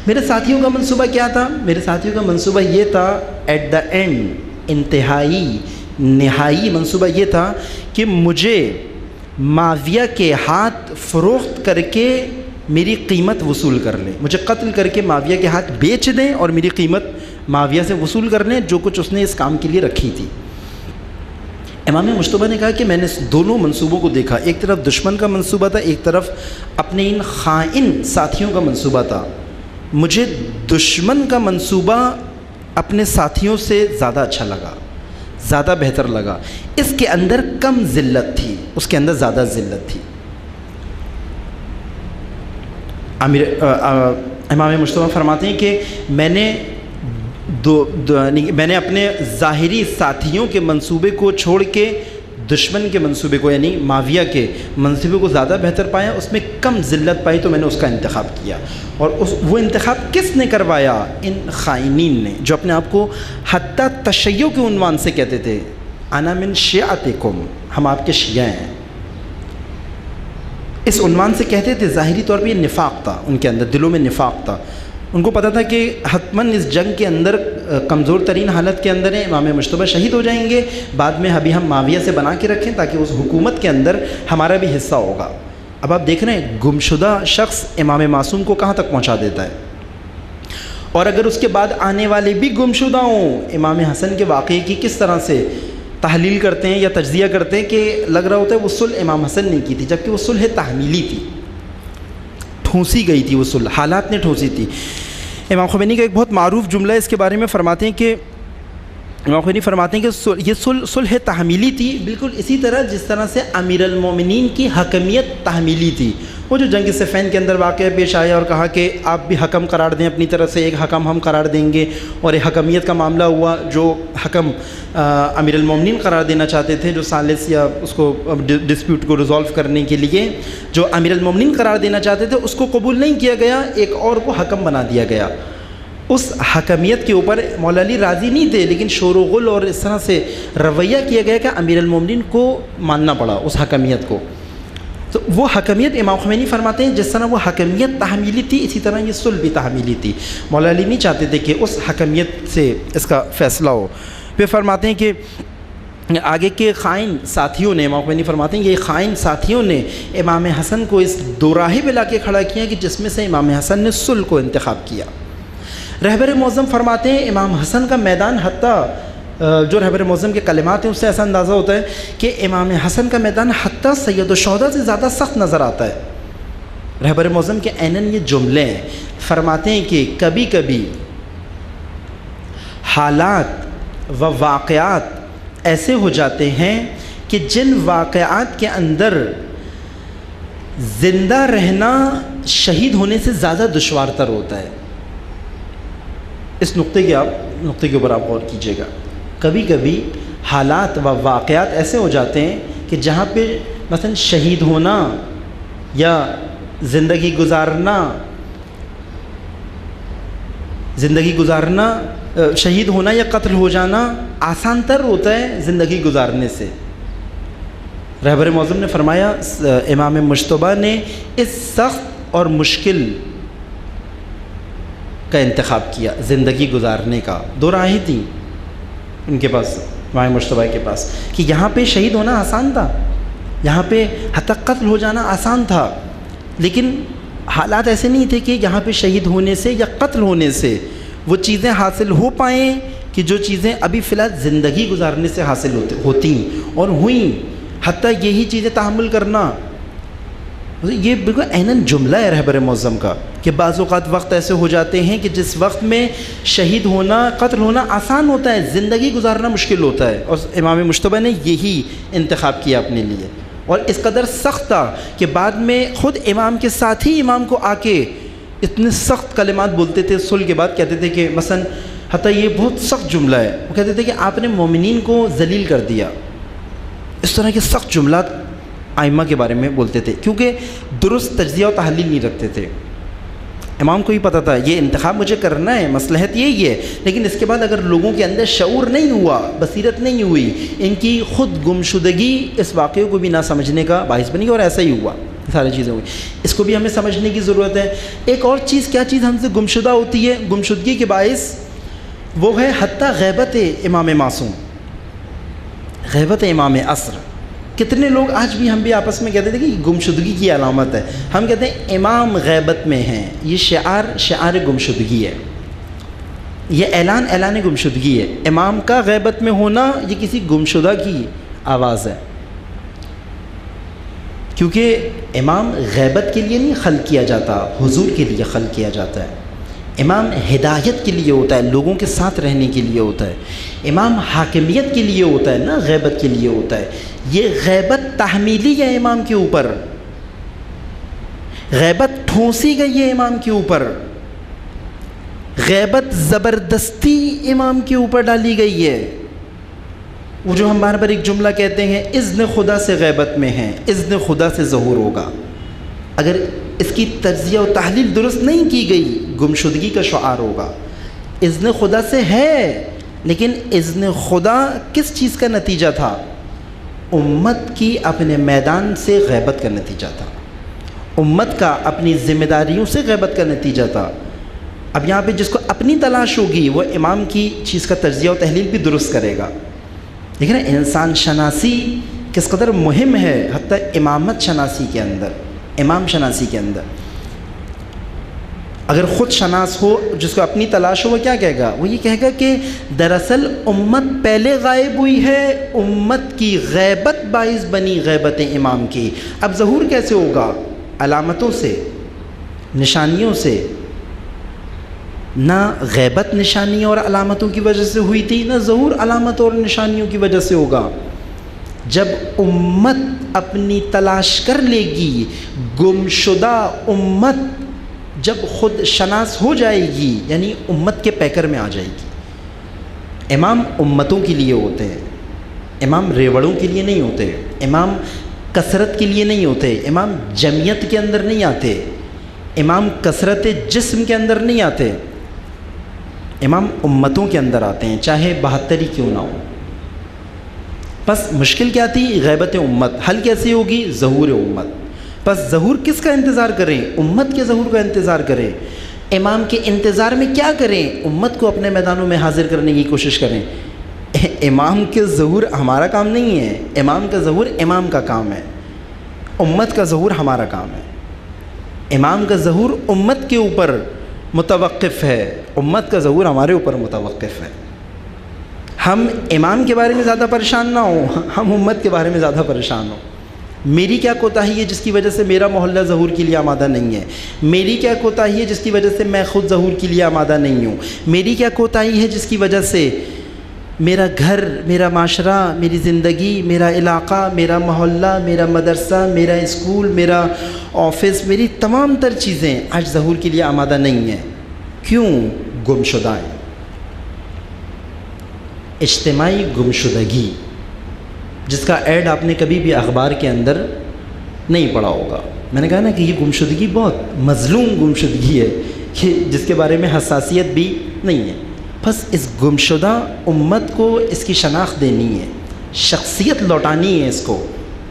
میرے ساتھیوں کا منصوبہ کیا تھا؟ میرے ساتھیوں کا منصوبہ یہ تھا، ایٹ دا اینڈ، نہائی منصوبہ یہ تھا کہ مجھے معاویہ کے ہاتھ فروخت کر کے میری قیمت وصول کر لیں، مجھے قتل کر کے معاویہ کے ہاتھ بیچ دیں اور میری قیمت معاویہ سے وصول کر لیں، جو کچھ اس نے اس کام کے لیے رکھی تھی۔ امام مجتبیٰ نے کہا کہ میں نے دونوں منصوبوں کو دیکھا، ایک طرف دشمن کا منصوبہ تھا، ایک طرف اپنے ان خائن ساتھیوں کا منصوبہ تھا۔ مجھے دشمن کا منصوبہ اپنے ساتھیوں سے زیادہ اچھا لگا، زیادہ بہتر لگا، اس کے اندر کم ذلت تھی، اس کے اندر زیادہ ذلت تھی۔ امام مجتبیٰ فرماتے ہیں کہ میں نے اپنے ظاہری ساتھیوں کے منصوبے کو چھوڑ کے دشمن کے منصوبے کو یعنی معاویہ کے منصوبے کو زیادہ بہتر پایا، اس میں کم ذلت پائی، تو میں نے اس کا انتخاب کیا۔ اور وہ انتخاب کس نے کروایا؟ ان خائنین نے، جو اپنے آپ کو حتی تشیع کے عنوان سے کہتے تھے، انا من شیعتکم، ہم آپ کے شیعہ ہیں، اس عنوان سے کہتے تھے۔ ظاہری طور پہ یہ نفاق تھا ان کے اندر، دلوں میں نفاق تھا۔ ان کو پتہ تھا کہ حتماً اس جنگ کے اندر کمزور ترین حالت کے اندر ہیں، امام مجتبیٰ شہید ہو جائیں گے، بعد میں ابھی ہم معاویہ سے بنا کے رکھیں تاکہ اس حکومت کے اندر ہمارا بھی حصہ ہوگا۔ اب آپ دیکھ رہے ہیں گمشدہ شخص امام معصوم کو کہاں تک پہنچا دیتا ہے، اور اگر اس کے بعد آنے والے بھی گمشدہ ہوں، امام حسن کے واقعے کی کس طرح سے تحلیل کرتے ہیں یا تجزیہ کرتے ہیں کہ لگ رہا ہوتا ہے وہ صلح امام حسن نے کی تھی، جبکہ وہ صلح تحمیلی تھی، ٹھونسی گئی تھی، وہ صلح حالات نے ٹھونسی تھی۔ امام خمینی کا ایک بہت معروف جملہ ہے اس کے بارے میں، فرماتے ہیں کہ امام خمینی فرماتے ہیں کہ یہ صلح تحمیلی تھی، بالکل اسی طرح جس طرح سے امیر المومنین کی حکمیت تحمیلی تھی۔ وہ جو جنگ صفین کے اندر واقعہ پیش آیا اور کہا کہ آپ بھی حکم قرار دیں اپنی طرف سے، ایک حکم ہم قرار دیں گے، اور ایک حکمیت کا معاملہ ہوا، جو حکم امیر المومنین قرار دینا چاہتے تھے، جو ثالث یا اس کو ڈسپیوٹ کو ریزالو کرنے کے لیے جو امیر المومنین قرار دینا چاہتے تھے، اس کو قبول نہیں کیا گیا، ایک اور کو حکم بنا دیا گیا۔ اس حکمیت کے اوپر مولا علی راضی نہیں تھے، لیکن شور و غل اور اس طرح سے رویہ کیا گیا کہ امیر المومنین کو ماننا پڑا اس حکمیت کو۔ تو وہ حکمیت امام خمینی فرماتے ہیں جس طرح وہ حکمیت تحمیلی تھی، اسی طرح یہ صلح بھی تحمیلی تھی۔ مولا علی نہیں چاہتے تھے کہ اس حکمیت سے اس کا فیصلہ ہو۔ پھر فرماتے ہیں کہ آگے کے خائن ساتھیوں نے، امام خمینی فرماتے ہیں یہ خائن ساتھیوں نے امام حسن کو اس دوراہی پہ لا کے کھڑا کیا کہ جس میں سے امام حسن نے صلح کو انتخاب کیا۔ رہبر معظم فرماتے ہیں امام حسن کا میدان، حتیٰ جو رہبر معظم کے کلمات ہیں اس سے ایسا اندازہ ہوتا ہے کہ امام حسن کا میدان حتیٰ سید الشہداء سے زیادہ سخت نظر آتا ہے۔ رہبر معظم کے عیناً یہ جملے ہیں، فرماتے ہیں کہ کبھی کبھی حالات و واقعات ایسے ہو جاتے ہیں کہ جن واقعات کے اندر زندہ رہنا شہید ہونے سے زیادہ دشوار تر ہوتا ہے۔ اس نقطے کے اوپر آپ غور کیجیے گا۔ کبھی کبھی حالات و واقعات ایسے ہو جاتے ہیں کہ جہاں پہ مثلا شہید ہونا یا زندگی گزارنا شہید ہونا یا قتل ہو جانا آسان تر ہوتا ہے زندگی گزارنے سے۔ رہبر معظم نے فرمایا، امام مجتبیٰ نے اس سخت اور مشکل کا انتخاب کیا زندگی گزارنے کا۔ دو راہیں تھیں ان کے پاس، امام مجتبیٰ کے پاس، کہ یہاں پہ شہید ہونا آسان تھا، یہاں پہ حتی قتل ہو جانا آسان تھا، لیکن حالات ایسے نہیں تھے کہ یہاں پہ شہید ہونے سے یا قتل ہونے سے وہ چیزیں حاصل ہو پائیں کہ جو چیزیں ابھی فی الحال زندگی گزارنے سے حاصل ہوتی اور ہوئیں۔ حتیٰ یہی چیزیں تحمل کرنا، یہ بالکل عیناً جملہ ہے رہبر معظم کا، کہ بعض اوقات وقت ایسے ہو جاتے ہیں کہ جس وقت میں شہید ہونا، قتل ہونا آسان ہوتا ہے، زندگی گزارنا مشکل ہوتا ہے، اور امام مجتبیٰ نے یہی انتخاب کیا اپنے لیے، اور اس قدر سخت تھا کہ بعد میں خود امام کے ساتھ ہی امام کو آ کے اتنے سخت کلمات بولتے تھے صلح کے بعد، کہتے تھے کہ مثلا حتیٰ یہ بہت سخت جملہ ہے، وہ کہتے تھے کہ آپ نے مومنین کو ذلیل کر دیا، اس طرح کے سخت جملات ائمہ کے بارے میں بولتے تھے، کیونکہ درست تجزیہ و تحلیل نہیں رکھتے تھے۔ امام کو ہی پتہ تھا یہ انتخاب مجھے کرنا ہے، مصلحت یہی ہے، لیکن اس کے بعد اگر لوگوں کے اندر شعور نہیں ہوا، بصیرت نہیں ہوئی، ان کی خود گمشدگی اس واقعے کو بھی نہ سمجھنے کا باعث بنی، اور ایسا ہی ہوا، ساری چیزیں ہوئی۔ اس کو بھی ہمیں سمجھنے کی ضرورت ہے۔ ایک اور چیز، کیا چیز ہم سے گمشدہ ہوتی ہے، گمشدگی کے باعث، وہ ہے حتیٰ غیبت امام معصوم، غیبت امام عصر۔ کتنے لوگ آج بھی، ہم بھی آپس میں کہتے تھے کہ یہ گمشدگی کی علامت ہے، ہم کہتے ہیں امام غیبت میں ہیں، یہ شعار گمشدگی ہے، یہ اعلان گمشدگی ہے۔ امام کا غیبت میں ہونا یہ کسی گمشدہ کی آواز ہے، کیونکہ امام غیبت کے لیے نہیں خلق کیا جاتا، حضور کے لیے خلق کیا جاتا ہے۔ امام ہدایت کے لیے ہوتا ہے، لوگوں کے ساتھ رہنے کے لیے ہوتا ہے۔ امام حاکمیت کے لیے ہوتا ہے نا، غیبت کے لیے ہوتا ہے۔ یہ غیبت تحمیلی ہے امام کے اوپر، غیبت ٹھونسی گئی ہے امام کے اوپر، غیبت زبردستی امام کے اوپر ڈالی گئی ہے۔ وہ جو ہم بار بار ایک جملہ کہتے ہیں، اذن خدا سے غیبت میں ہے، اذن خدا سے ظہور ہوگا، اگر اس کی تجزیہ و تحلیل درست نہیں کی گئی، گمشدگی کا شعار ہوگا۔ اذن خدا سے ہے، لیکن اذن خدا کس چیز کا نتیجہ تھا؟ امت کی اپنے میدان سے غیبت کا نتیجہ تھا، امت کا اپنی ذمہ داریوں سے غیبت کا نتیجہ تھا۔ اب یہاں پہ جس کو اپنی تلاش ہوگی وہ امام کی چیز کا تجزیہ و تحلیل بھی درست کرے گا، لیکن انسان شناسی کس قدر مہم ہے، حتیٰ امامت شناسی کے اندر، امام شناسی کے اندر۔ اگر خود شناس ہو، جس کو اپنی تلاش ہو، وہ کیا کہے گا؟ وہ یہ کہے گا کہ دراصل امت پہلے غائب ہوئی ہے، امت کی غیبت باعث بنی غیبت امام کی۔ اب ظہور کیسے ہوگا؟ علامتوں سے، نشانیوں سے۔ نہ غیبت نشانیوں اور علامتوں کی وجہ سے ہوئی تھی، نہ ظہور علامت اور نشانیوں کی وجہ سے ہوگا۔ جب امت اپنی تلاش کر لے گی، گمشدہ امت جب خود شناس ہو جائے گی، یعنی امت کے پیکر میں آ جائے گی۔ امام امتوں کے لیے ہوتے ہیں، امام ریوڑوں کے لیے نہیں ہوتے، امام کثرت کے لیے نہیں ہوتے، امام جمعیت کے اندر نہیں آتے، امام کثرت جسم کے اندر نہیں آتے، امام امتوں کے اندر آتے ہیں، چاہے 72 ہی کیوں نہ ہو۔ بس مشکل کیا تھی؟ غیبت امت۔ حل کیسے ہوگی؟ ظہور امت۔ بس ظہور کس کا انتظار کریں؟ امت کے ظہور کا انتظار کریں۔ امام کے انتظار میں کیا کریں؟ امت کو اپنے میدانوں میں حاضر کرنے کی کوشش کریں۔ امام کے ظہور ہمارا کام نہیں ہے، امام کا ظہور امام کا کام ہے، امت کا ظہور ہمارا کام ہے۔ امام کا ظہور امت کے اوپر متوقف ہے، امت کا ظہور ہمارے اوپر متوقف ہے۔ ہم امام کے بارے میں زیادہ پریشان نہ ہوں، ہم امت کے بارے میں زیادہ پریشان ہوں۔ میری کیا کوتاہی ہے جس کی وجہ سے میرا محلہ ظہور کے لیے آمادہ نہیں ہے؟ میری کیا کوتاہی ہے جس کی وجہ سے میں خود ظہور کے لیے آمادہ نہیں ہوں؟ میری کیا کوتاہی ہے جس کی وجہ سے میرا گھر، میرا معاشرہ، میری زندگی، میرا علاقہ، میرا محلہ، میرا مدرسہ، میرا اسکول، میرا آفس، میری تمام تر چیزیں آج ظہور کے لیے آمادہ نہیں ہیں؟ کیوں؟ گمشدہ ہیں۔ اجتماعی گمشدگی، جس کا ایڈ آپ نے کبھی بھی اخبار کے اندر نہیں پڑھا ہوگا. میں نے کہا نا کہ یہ گمشدگی بہت مظلوم گمشدگی ہے کہ جس کے بارے میں حساسیت بھی نہیں ہے. بس اس گمشدہ امت کو اس کی شناخت دینی ہے، شخصیت لوٹانی ہے اس کو.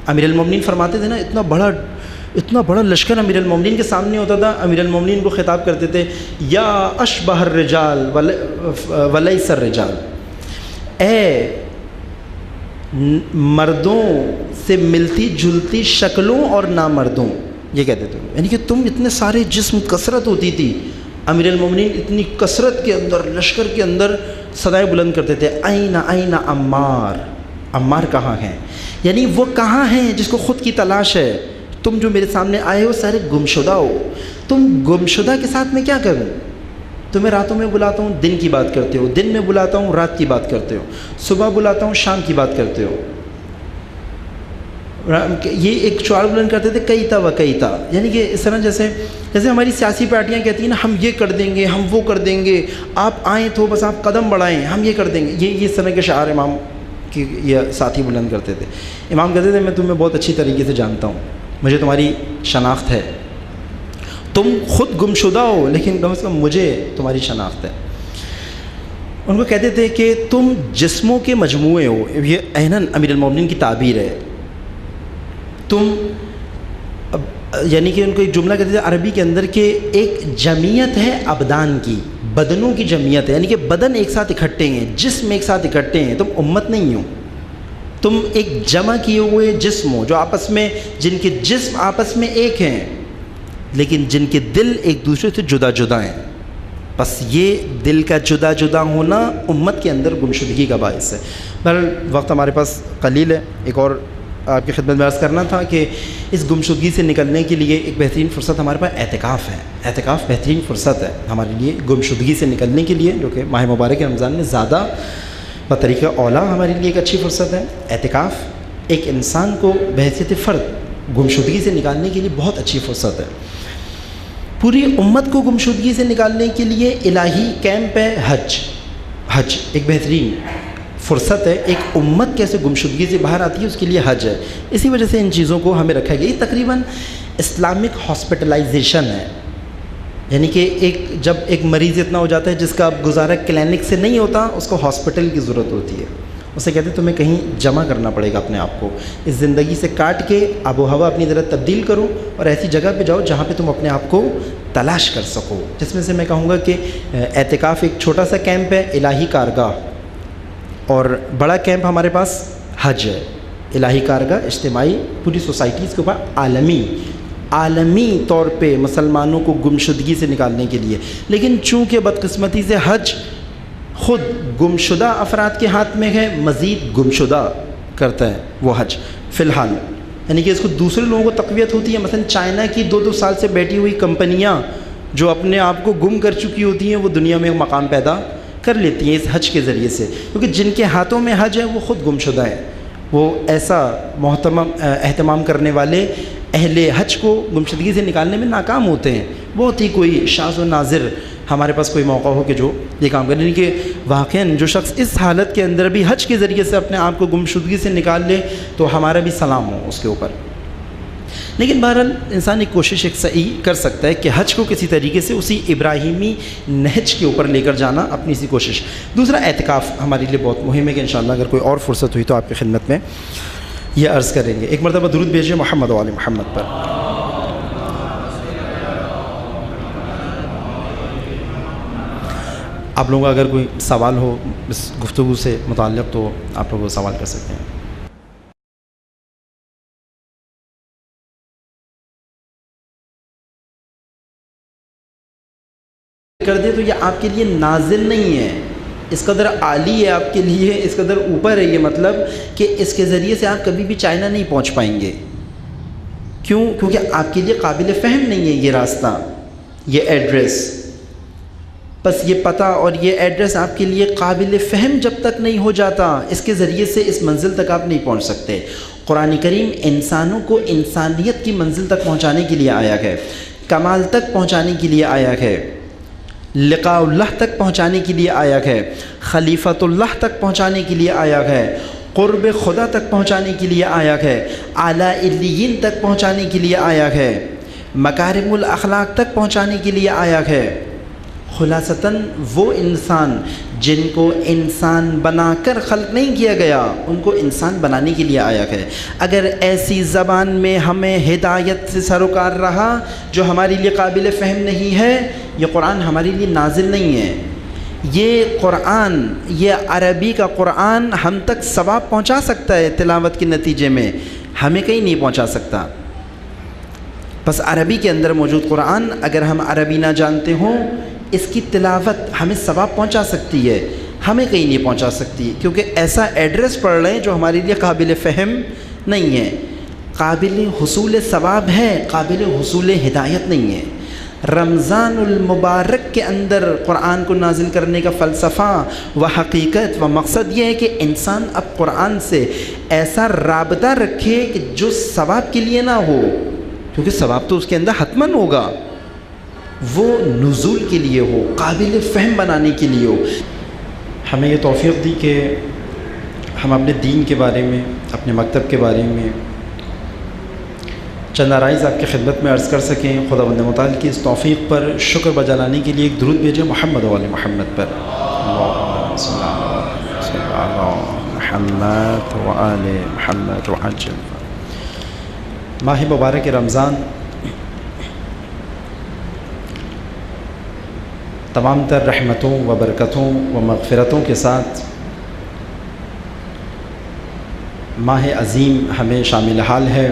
امیر المومنین فرماتے تھے نا، اتنا بڑا لشکر امیر المومنین کے سامنے ہوتا تھا، امیر المومنین کو خطاب کرتے تھے یا اشبہ الرجال ولیس الرجال، اے مردوں سے ملتی جلتی شکلوں اور نامردوں، یہ کہتے تھے. یعنی کہ تم اتنے سارے جسم، کثرت ہوتی تھی. امیر المومنین اتنی کثرت کے اندر، لشکر کے اندر صدائے بلند کرتے تھے، این عمار، عمار کہاں ہیں؟ یعنی وہ کہاں ہیں جس کو خود کی تلاش ہے. تم جو میرے سامنے آئے ہو سارے گمشدہ ہو. تم گمشدہ کے ساتھ میں کیا کروں؟ تمہیں راتوں میں بلاتا ہوں، دن کی بات کرتے ہو، دن میں بلاتا ہوں، رات کی بات کرتے ہو، صبح بلاتا ہوں، شام کی بات کرتے ہو. یہ ایک شعار بلند کرتے تھے، کئیتا و کئیتا، یعنی کہ اس طرح جیسے ہماری سیاسی پارٹیاں کہتی ہیں نا، ہم یہ کر دیں گے، ہم وہ کر دیں گے، آپ آئیں تو بس آپ قدم بڑھائیں، ہم یہ کر دیں گے. یہ اس طرح کے شعار امام کی یہ ساتھی بلند کرتے تھے. امام کہتے تھے میں تمہیں بہت اچھی طریقے سے جانتا ہوں، مجھے تمہاری شناخت ہے. تم خود گمشدہ ہو لیکن کم از کم مجھے تمہاری شناخت ہے. ان کو کہتے تھے کہ تم جسموں کے مجموعے ہو. یہ عیناً امیر المومنین کی تعبیر ہے. تم یعنی کہ ان کو ایک جملہ کہتے تھے عربی کے اندر کہ ایک جمعیت ہے ابدان کی، بدنوں کی جمعیت ہے، یعنی کہ بدن ایک ساتھ اکٹھے ہیں، جسم ایک ساتھ اکٹھے ہیں. تم امت نہیں ہو، تم ایک جمع کیے ہوئے جسم ہو جو آپس میں، جن کے جسم آپس میں ایک ہیں لیکن جن کے دل ایک دوسرے سے جدا جدا ہیں. بس یہ دل کا جدا جدا ہونا امت کے اندر گمشدگی کا باعث ہے. بہرحال وقت ہمارے پاس قلیل ہے. ایک اور آپ کی خدمت میں عرض کرنا تھا کہ اس گمشدگی سے نکلنے کے لیے ایک بہترین فرصت ہمارے پاس اعتکاف ہے. اعتکاف بہترین فرصت ہے ہمارے لیے گمشدگی سے نکلنے کے لیے، جو کہ ماہ مبارک رمضان میں زیادہ بطریقہ اولا ہمارے لیے ایک اچھی فرصت ہے. اعتکاف ایک انسان کو بحیثیت فرد گمشدگی سے نکالنے کے لیے بہت اچھی فرصت ہے. پوری امت کو گمشدگی سے نکالنے کے لیے الہی کیمپ ہے حج ایک بہترین فرصت ہے. ایک امت کیسے گمشدگی سے باہر آتی ہے اس کے لیے حج ہے. اسی وجہ سے ان چیزوں کو ہمیں رکھا گیا. یہ تقریباً اسلامک ہاسپٹلائزیشن ہے. یعنی کہ جب ایک مریض اتنا ہو جاتا ہے جس کا گزارا کلینک سے نہیں ہوتا، اس کو ہاسپٹل کی ضرورت ہوتی ہے. اسے کہتے ہیں تمہیں کہیں جمع کرنا پڑے گا اپنے آپ کو، اس زندگی سے کاٹ کے آب و ہوا اپنی طرح تبدیل کرو اور ایسی جگہ پہ جاؤ جہاں پہ تم اپنے آپ کو تلاش کر سکو. جس میں سے میں کہوں گا کہ اعتکاف ایک چھوٹا سا کیمپ ہے، الہی کارگاہ. اور بڑا کیمپ ہمارے پاس حج ہے، الہی کارگاہ اجتماعی پوری سوسائٹیز کے اوپر عالمی طور پہ مسلمانوں کو گمشدگی سے نکالنے کے لیے. لیکن چونکہ بدقسمتی سے حج خود گمشدہ افراد کے ہاتھ میں ہے، مزید گمشدہ کرتا ہے وہ حج فی الحال. یعنی کہ اس کو دوسرے لوگوں کو تقویت ہوتی ہے. مثلا چائنا کی 2 سال سے بیٹھی ہوئی کمپنیاں جو اپنے آپ کو گم کر چکی ہوتی ہیں، وہ دنیا میں ایک مقام پیدا کر لیتی ہیں اس حج کے ذریعے سے، کیونکہ جن کے ہاتھوں میں حج ہے وہ خود گمشدہ ہیں. وہ ایسا اہتمام کرنے والے اہل حج کو گمشدگی سے نکالنے میں ناکام ہوتے ہیں. بہت ہی کوئی شاذ و نادر ہمارے پاس کوئی موقع ہو کہ جو یہ کام کریں. کہ واقعاً جو شخص اس حالت کے اندر بھی حج کے ذریعے سے اپنے آپ کو گمشدگی سے نکال لے تو ہمارا بھی سلام ہو اس کے اوپر. لیکن بہرحال انسان ایک کوشش ایک صحیح کر سکتا ہے کہ حج کو کسی طریقے سے اسی ابراہیمی نہج کے اوپر لے کر جانا اپنی سی کوشش. دوسرا اعتکاف ہمارے لیے بہت مہم ہے کہ انشاءاللہ اگر کوئی اور فرصت ہوئی تو آپ کی خدمت میں یہ عرض کریں گے. ایک مرتبہ درود بھیجیے محمد و آل محمد پر. آپ لوگوں کا اگر کوئی سوال ہو اس گفتگو سے متعلق تو آپ لوگ وہ سوال کر سکتے ہیں. کر دے تو یہ آپ کے لیے نازل نہیں ہے، اس قدر عالی ہے آپ کے لیے، اس قدر اوپر ہے. یہ مطلب کہ اس کے ذریعے سے آپ کبھی بھی چائنا نہیں پہنچ پائیں گے. کیوں؟ کیونکہ آپ کے لیے قابل فہم نہیں ہے یہ راستہ، یہ ایڈریس. بس یہ پتہ اور یہ ایڈریس آپ کے لیے قابل فہم جب تک نہیں ہو جاتا، اس کے ذریعے سے اس منزل تک آپ نہیں پہنچ سکتے. قرآن کریم انسانوں کو انسانیت کی منزل تک پہنچانے کے لیے آیا ہے، کمال تک پہنچانے کے لیے آیا ہے. لقاء اللہ تک پہنچانے کے لیے آیا ہے، خلیفۃ اللہ تک پہنچانے کے لیے آیا ہے، قرب خدا تک پہنچانے کے لیے آیا ہے، اعلیٰ علیین تک پہنچانے کے لیے آیا ہے، مکارم الاخلاق تک پہنچانے کے لیے آیا ہے۔ خلاصتاً وہ انسان جن کو انسان بنا کر خلق نہیں کیا گیا، ان کو انسان بنانے کے لیے آیا ہے۔ اگر ایسی زبان میں ہمیں ہدایت سے سروکار رہا جو ہمارے لیے قابل فہم نہیں ہے، یہ قرآن ہمارے لیے نازل نہیں ہے۔ یہ قرآن، یہ عربی کا قرآن ہم تک ثواب پہنچا سکتا ہے تلاوت کے نتیجے میں، ہمیں کہیں نہیں پہنچا سکتا۔ بس عربی کے اندر موجود قرآن اگر ہم عربی نہ جانتے ہوں، اس کی تلاوت ہمیں ثواب پہنچا سکتی ہے، ہمیں کہیں نہیں پہنچا سکتی، کیونکہ ایسا ایڈریس پڑھ رہے ہیں جو ہمارے لیے قابل فہم نہیں ہے، قابل حصول ثواب ہے، قابل حصول ہدایت نہیں ہے۔ رمضان المبارک کے اندر قرآن کو نازل کرنے کا فلسفہ و حقیقت و مقصد یہ ہے کہ انسان اب قرآن سے ایسا رابطہ رکھے کہ جو ثواب کے لیے نہ ہو، کیونکہ ثواب تو اس کے اندر حتماً ہوگا، وہ نزول کے لیے ہو، قابل فہم بنانے کے لیے ہو۔ ہمیں یہ توفیق دی کہ ہم اپنے دین کے بارے میں، اپنے مکتب کے بارے میں چند آرائز آپ کی خدمت میں عرض کر سکیں۔ خداوند متعال کی اس توفیق پر شکر بجا لانے کے لیے ایک درود بھیجیں محمد و آل محمد پر۔ اللہم صلی علی محمد و آل محمد وعجل۔ ماہ مبارک رمضان تمام تر رحمتوں و برکتوں و مغفرتوں کے ساتھ ماہ عظیم ہمیں شامل حال ہے۔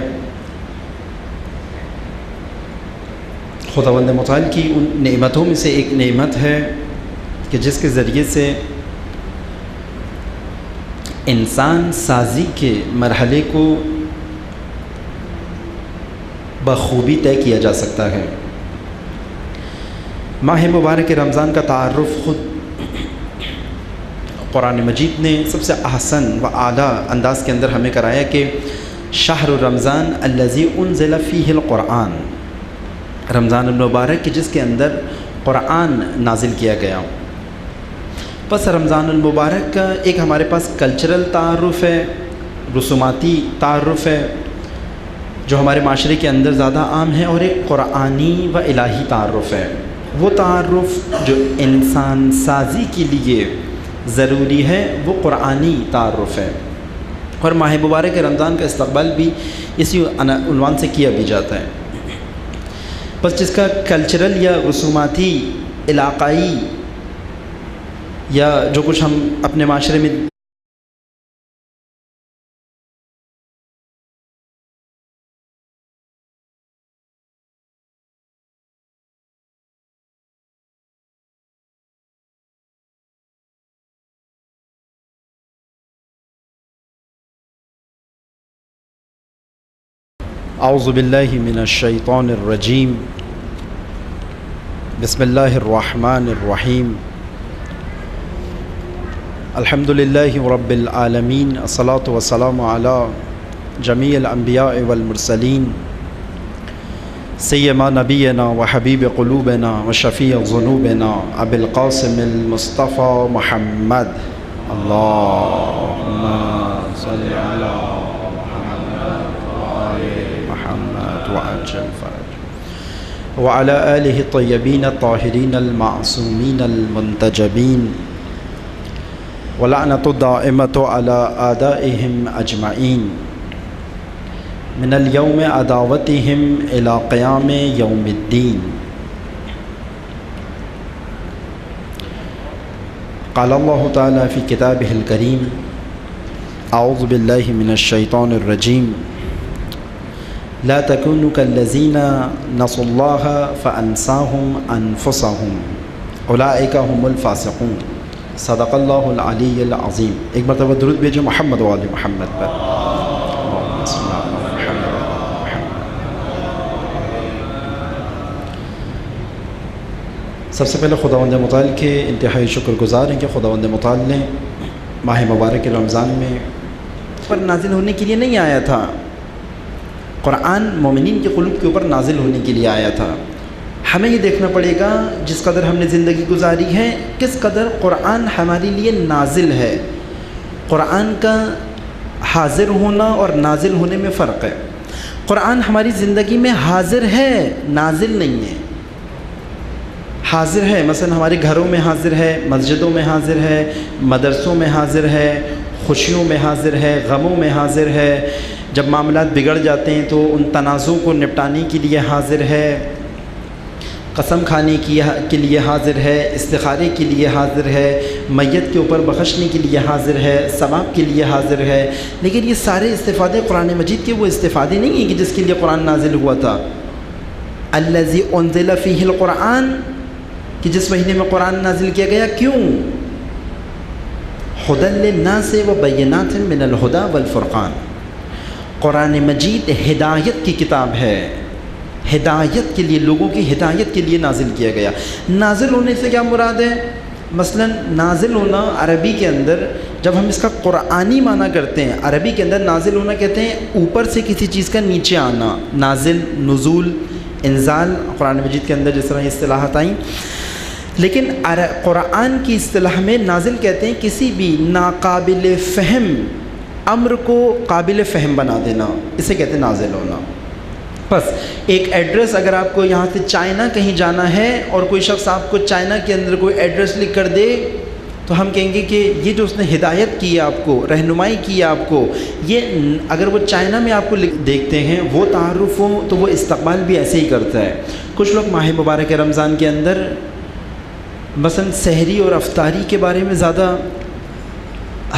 خداوند متعال کی ان نعمتوں میں سے ایک نعمت ہے کہ جس کے ذریعے سے انسان سازی کے مرحلے کو بخوبی طے کیا جا سکتا ہے۔ ماہ مبارک رمضان کا تعارف خود قرآن مجید نے سب سے احسن و اعلیٰ انداز کے اندر ہمیں کرایا کہ شہر رمضان الذی انزل فیہ القرآن، رمضان المبارک جس کے اندر قرآن نازل کیا گیا۔ بس رمضان المبارک کا ایک ہمارے پاس کلچرل تعارف ہے، رسوماتی تعارف ہے جو ہمارے معاشرے کے اندر زیادہ عام ہے، اور ایک قرآنی و الہی تعارف ہے۔ وہ تعارف جو انسان سازی کے لیے ضروری ہے وہ قرآنی تعارف ہے، اور ماہ مبارک رمضان کا استقبال بھی اسی عنوان سے کیا بھی جاتا ہے۔ بس جس کا کلچرل یا رسوماتی علاقائی یا جو کچھ ہم اپنے معاشرے میں اعوذ باللہ من الشیطان الرجیم، بسم اللہ الرحمن الرحیم، الحمد للہ رب العالمین، الصلاۃ والسلام علی جمیع الانبیاء والمرسلین، سیما نبینا و حبیب قلوبنا و شفیع ذنوبنا ابی القاسم المصطفیٰ محمد، اللہم صلی علی وعجل فرج وعلى آله الطيبين الطاهرين المعصومين المنتجبين ولعنة الدائمة على أعدائهم أجمعين من اليوم عداوتهم إلى قيام يوم الدين۔ قال الله تعالى في كتابه الكريم أعوذ بالله من الشيطان الرجيم لا تكونوا كالذين نسوا الله فأنساهم أنفسهم أولئك هم الفاسقون، صدق الله العلی العظیم۔ ایک مرتبہ درود بھیجیں محمد و آل محمد پر۔ سب سے پہلے خداوند متعال کے انتہائی شکر گزار ہیں کہ خداوند متعال نے ماہ مبارک رمضان میں پر نازل ہونے کے لیے نہیں آیا تھا، قرآن مومنین کے قلوب کے اوپر نازل ہونے کے لیے آیا تھا، ہمیں یہ دیکھنا پڑے گا جس قدر ہم نے زندگی گزاری ہے کس قدر قرآن ہمارے لیے نازل ہے۔ قرآن کا حاضر ہونا اور نازل ہونے میں فرق ہے۔ قرآن ہماری زندگی میں حاضر ہے، نازل نہیں ہے۔ حاضر ہے، مثلا ہمارے گھروں میں حاضر ہے، مسجدوں میں حاضر ہے، مدرسوں میں حاضر ہے، خوشیوں میں حاضر ہے، غموں میں حاضر ہے، جب معاملات بگڑ جاتے ہیں تو ان تنازع کو نپٹانے کے لیے حاضر ہے، قسم کھانے کے لیے حاضر ہے، استخارے کے لیے حاضر ہے، میت کے اوپر بخشنے کے لیے حاضر ہے، ثواب کے لیے حاضر ہے۔ لیکن یہ سارے استفادے قرآن مجید کے وہ استفادے نہیں ہیں کہ جس کے لیے قرآن نازل ہوا تھا۔ الذی انزل فیہ القرآن، کہ جس مہینے میں قرآن نازل کیا گیا، کیوں؟ ھدی للناس وبینات من الھدی والفرقان، قرآن مجید ہدایت کی کتاب ہے، ہدایت کے لیے، لوگوں کی ہدایت کے لیے نازل کیا گیا۔ نازل ہونے سے کیا مراد ہے؟ مثلا نازل ہونا عربی کے اندر جب ہم اس کا قرآنی معنی کرتے ہیں، عربی کے اندر نازل ہونا کہتے ہیں اوپر سے کسی چیز کا نیچے آنا، نازل، نزول، انزال، قرآن مجید کے اندر جس طرح یہ اصطلاحات آئیں۔ لیکن قرآن کی اصطلاح میں نازل کہتے ہیں کسی بھی ناقابل فہم امر کو قابل فہم بنا دینا، اسے کہتے ہیں نازل ہونا۔ بس ایک ایڈریس، اگر آپ کو یہاں سے چائنا کہیں جانا ہے اور کوئی شخص آپ کو چائنا کے اندر کوئی ایڈریس لکھ کر دے تو ہم کہیں گے کہ یہ جو اس نے ہدایت کی ہے آپ کو، رہنمائی کی ہے آپ کو، یہ اگر وہ چائنا میں آپ کو دیکھتے ہیں وہ تعارف ہو تو وہ استقبال بھی ایسے ہی کرتا ہے۔ کچھ لوگ ماہ مبارک رمضان کے اندر مثلا سحری اور افطاری کے بارے میں زیادہ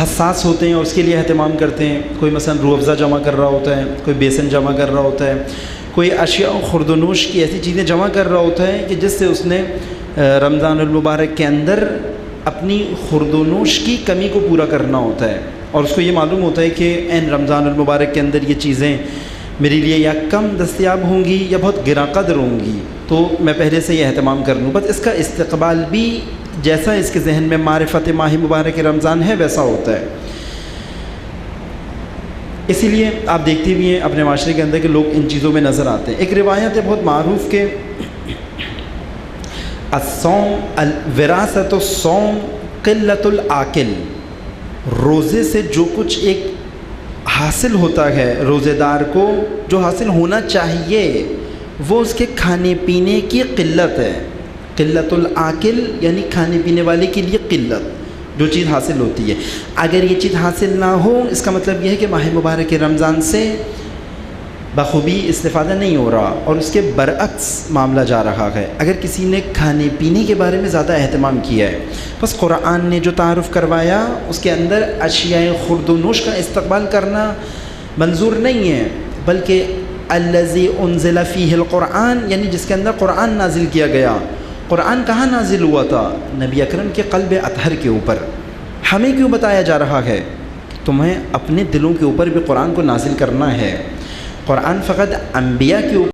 حساس ہوتے ہیں اور اس کے لیے اہتمام کرتے ہیں۔ کوئی مثلا روح افزا جمع کر رہا ہوتا ہے، کوئی بیسن جمع کر رہا ہوتا ہے، کوئی اشیاء خورد و نوش کی ایسی چیزیں جمع کر رہا ہوتا ہے کہ جس سے اس نے رمضان المبارک کے اندر اپنی خورد و نوش کی کمی کو پورا کرنا ہوتا ہے، اور اس کو یہ معلوم ہوتا ہے کہ این رمضان المبارک کے اندر یہ چیزیں میرے لیے یا کم دستیاب ہوں گی یا بہت گراں قدر ہوں گی، تو میں پہلے سے یہ اہتمام کر لوں۔ بس اس کا استقبال بھی جیسا اس کے ذہن میں معرفت ماہ مبارک رمضان ہے ویسا ہوتا ہے۔ اسی لیے آپ دیکھتے بھی ہیں اپنے معاشرے کے اندر کہ لوگ ان چیزوں میں نظر آتے ہیں۔ ایک روایت ہے بہت معروف کہ الصوم وراثت الصوم قلت العاقل، روزے سے جو کچھ ایک حاصل ہوتا ہے روزے دار کو، جو حاصل ہونا چاہیے، وہ اس کے کھانے پینے کی قلت ہے۔ قلت العاقل یعنی کھانے پینے والے کے لیے قلت، جو چیز حاصل ہوتی ہے۔ اگر یہ چیز حاصل نہ ہو اس کا مطلب یہ ہے کہ ماہ مبارک رمضان سے بخوبی استفادہ نہیں ہو رہا، اور اس کے برعکس معاملہ جا رہا ہے۔ اگر کسی نے کھانے پینے کے بارے میں زیادہ اہتمام کیا ہے، بس قرآن نے جو تعارف کروایا اس کے اندر اشیاء خورد و نوش کا استقبال کرنا منظور نہیں ہے، بلکہ الذی انزل فیہ القرآن، یعنی جس کے اندر قرآن نازل کیا گیا۔ قرآن کہاں نازل ہوا تھا؟ نبی اکرم کے قلب اطہر کے اوپر۔ ہمیں کیوں بتایا جا رہا ہے؟ تمہیں اپنے دلوں کے اوپر بھی قرآن کو نازل کرنا ہے۔ قرآن فقط انبیاء کے اوپر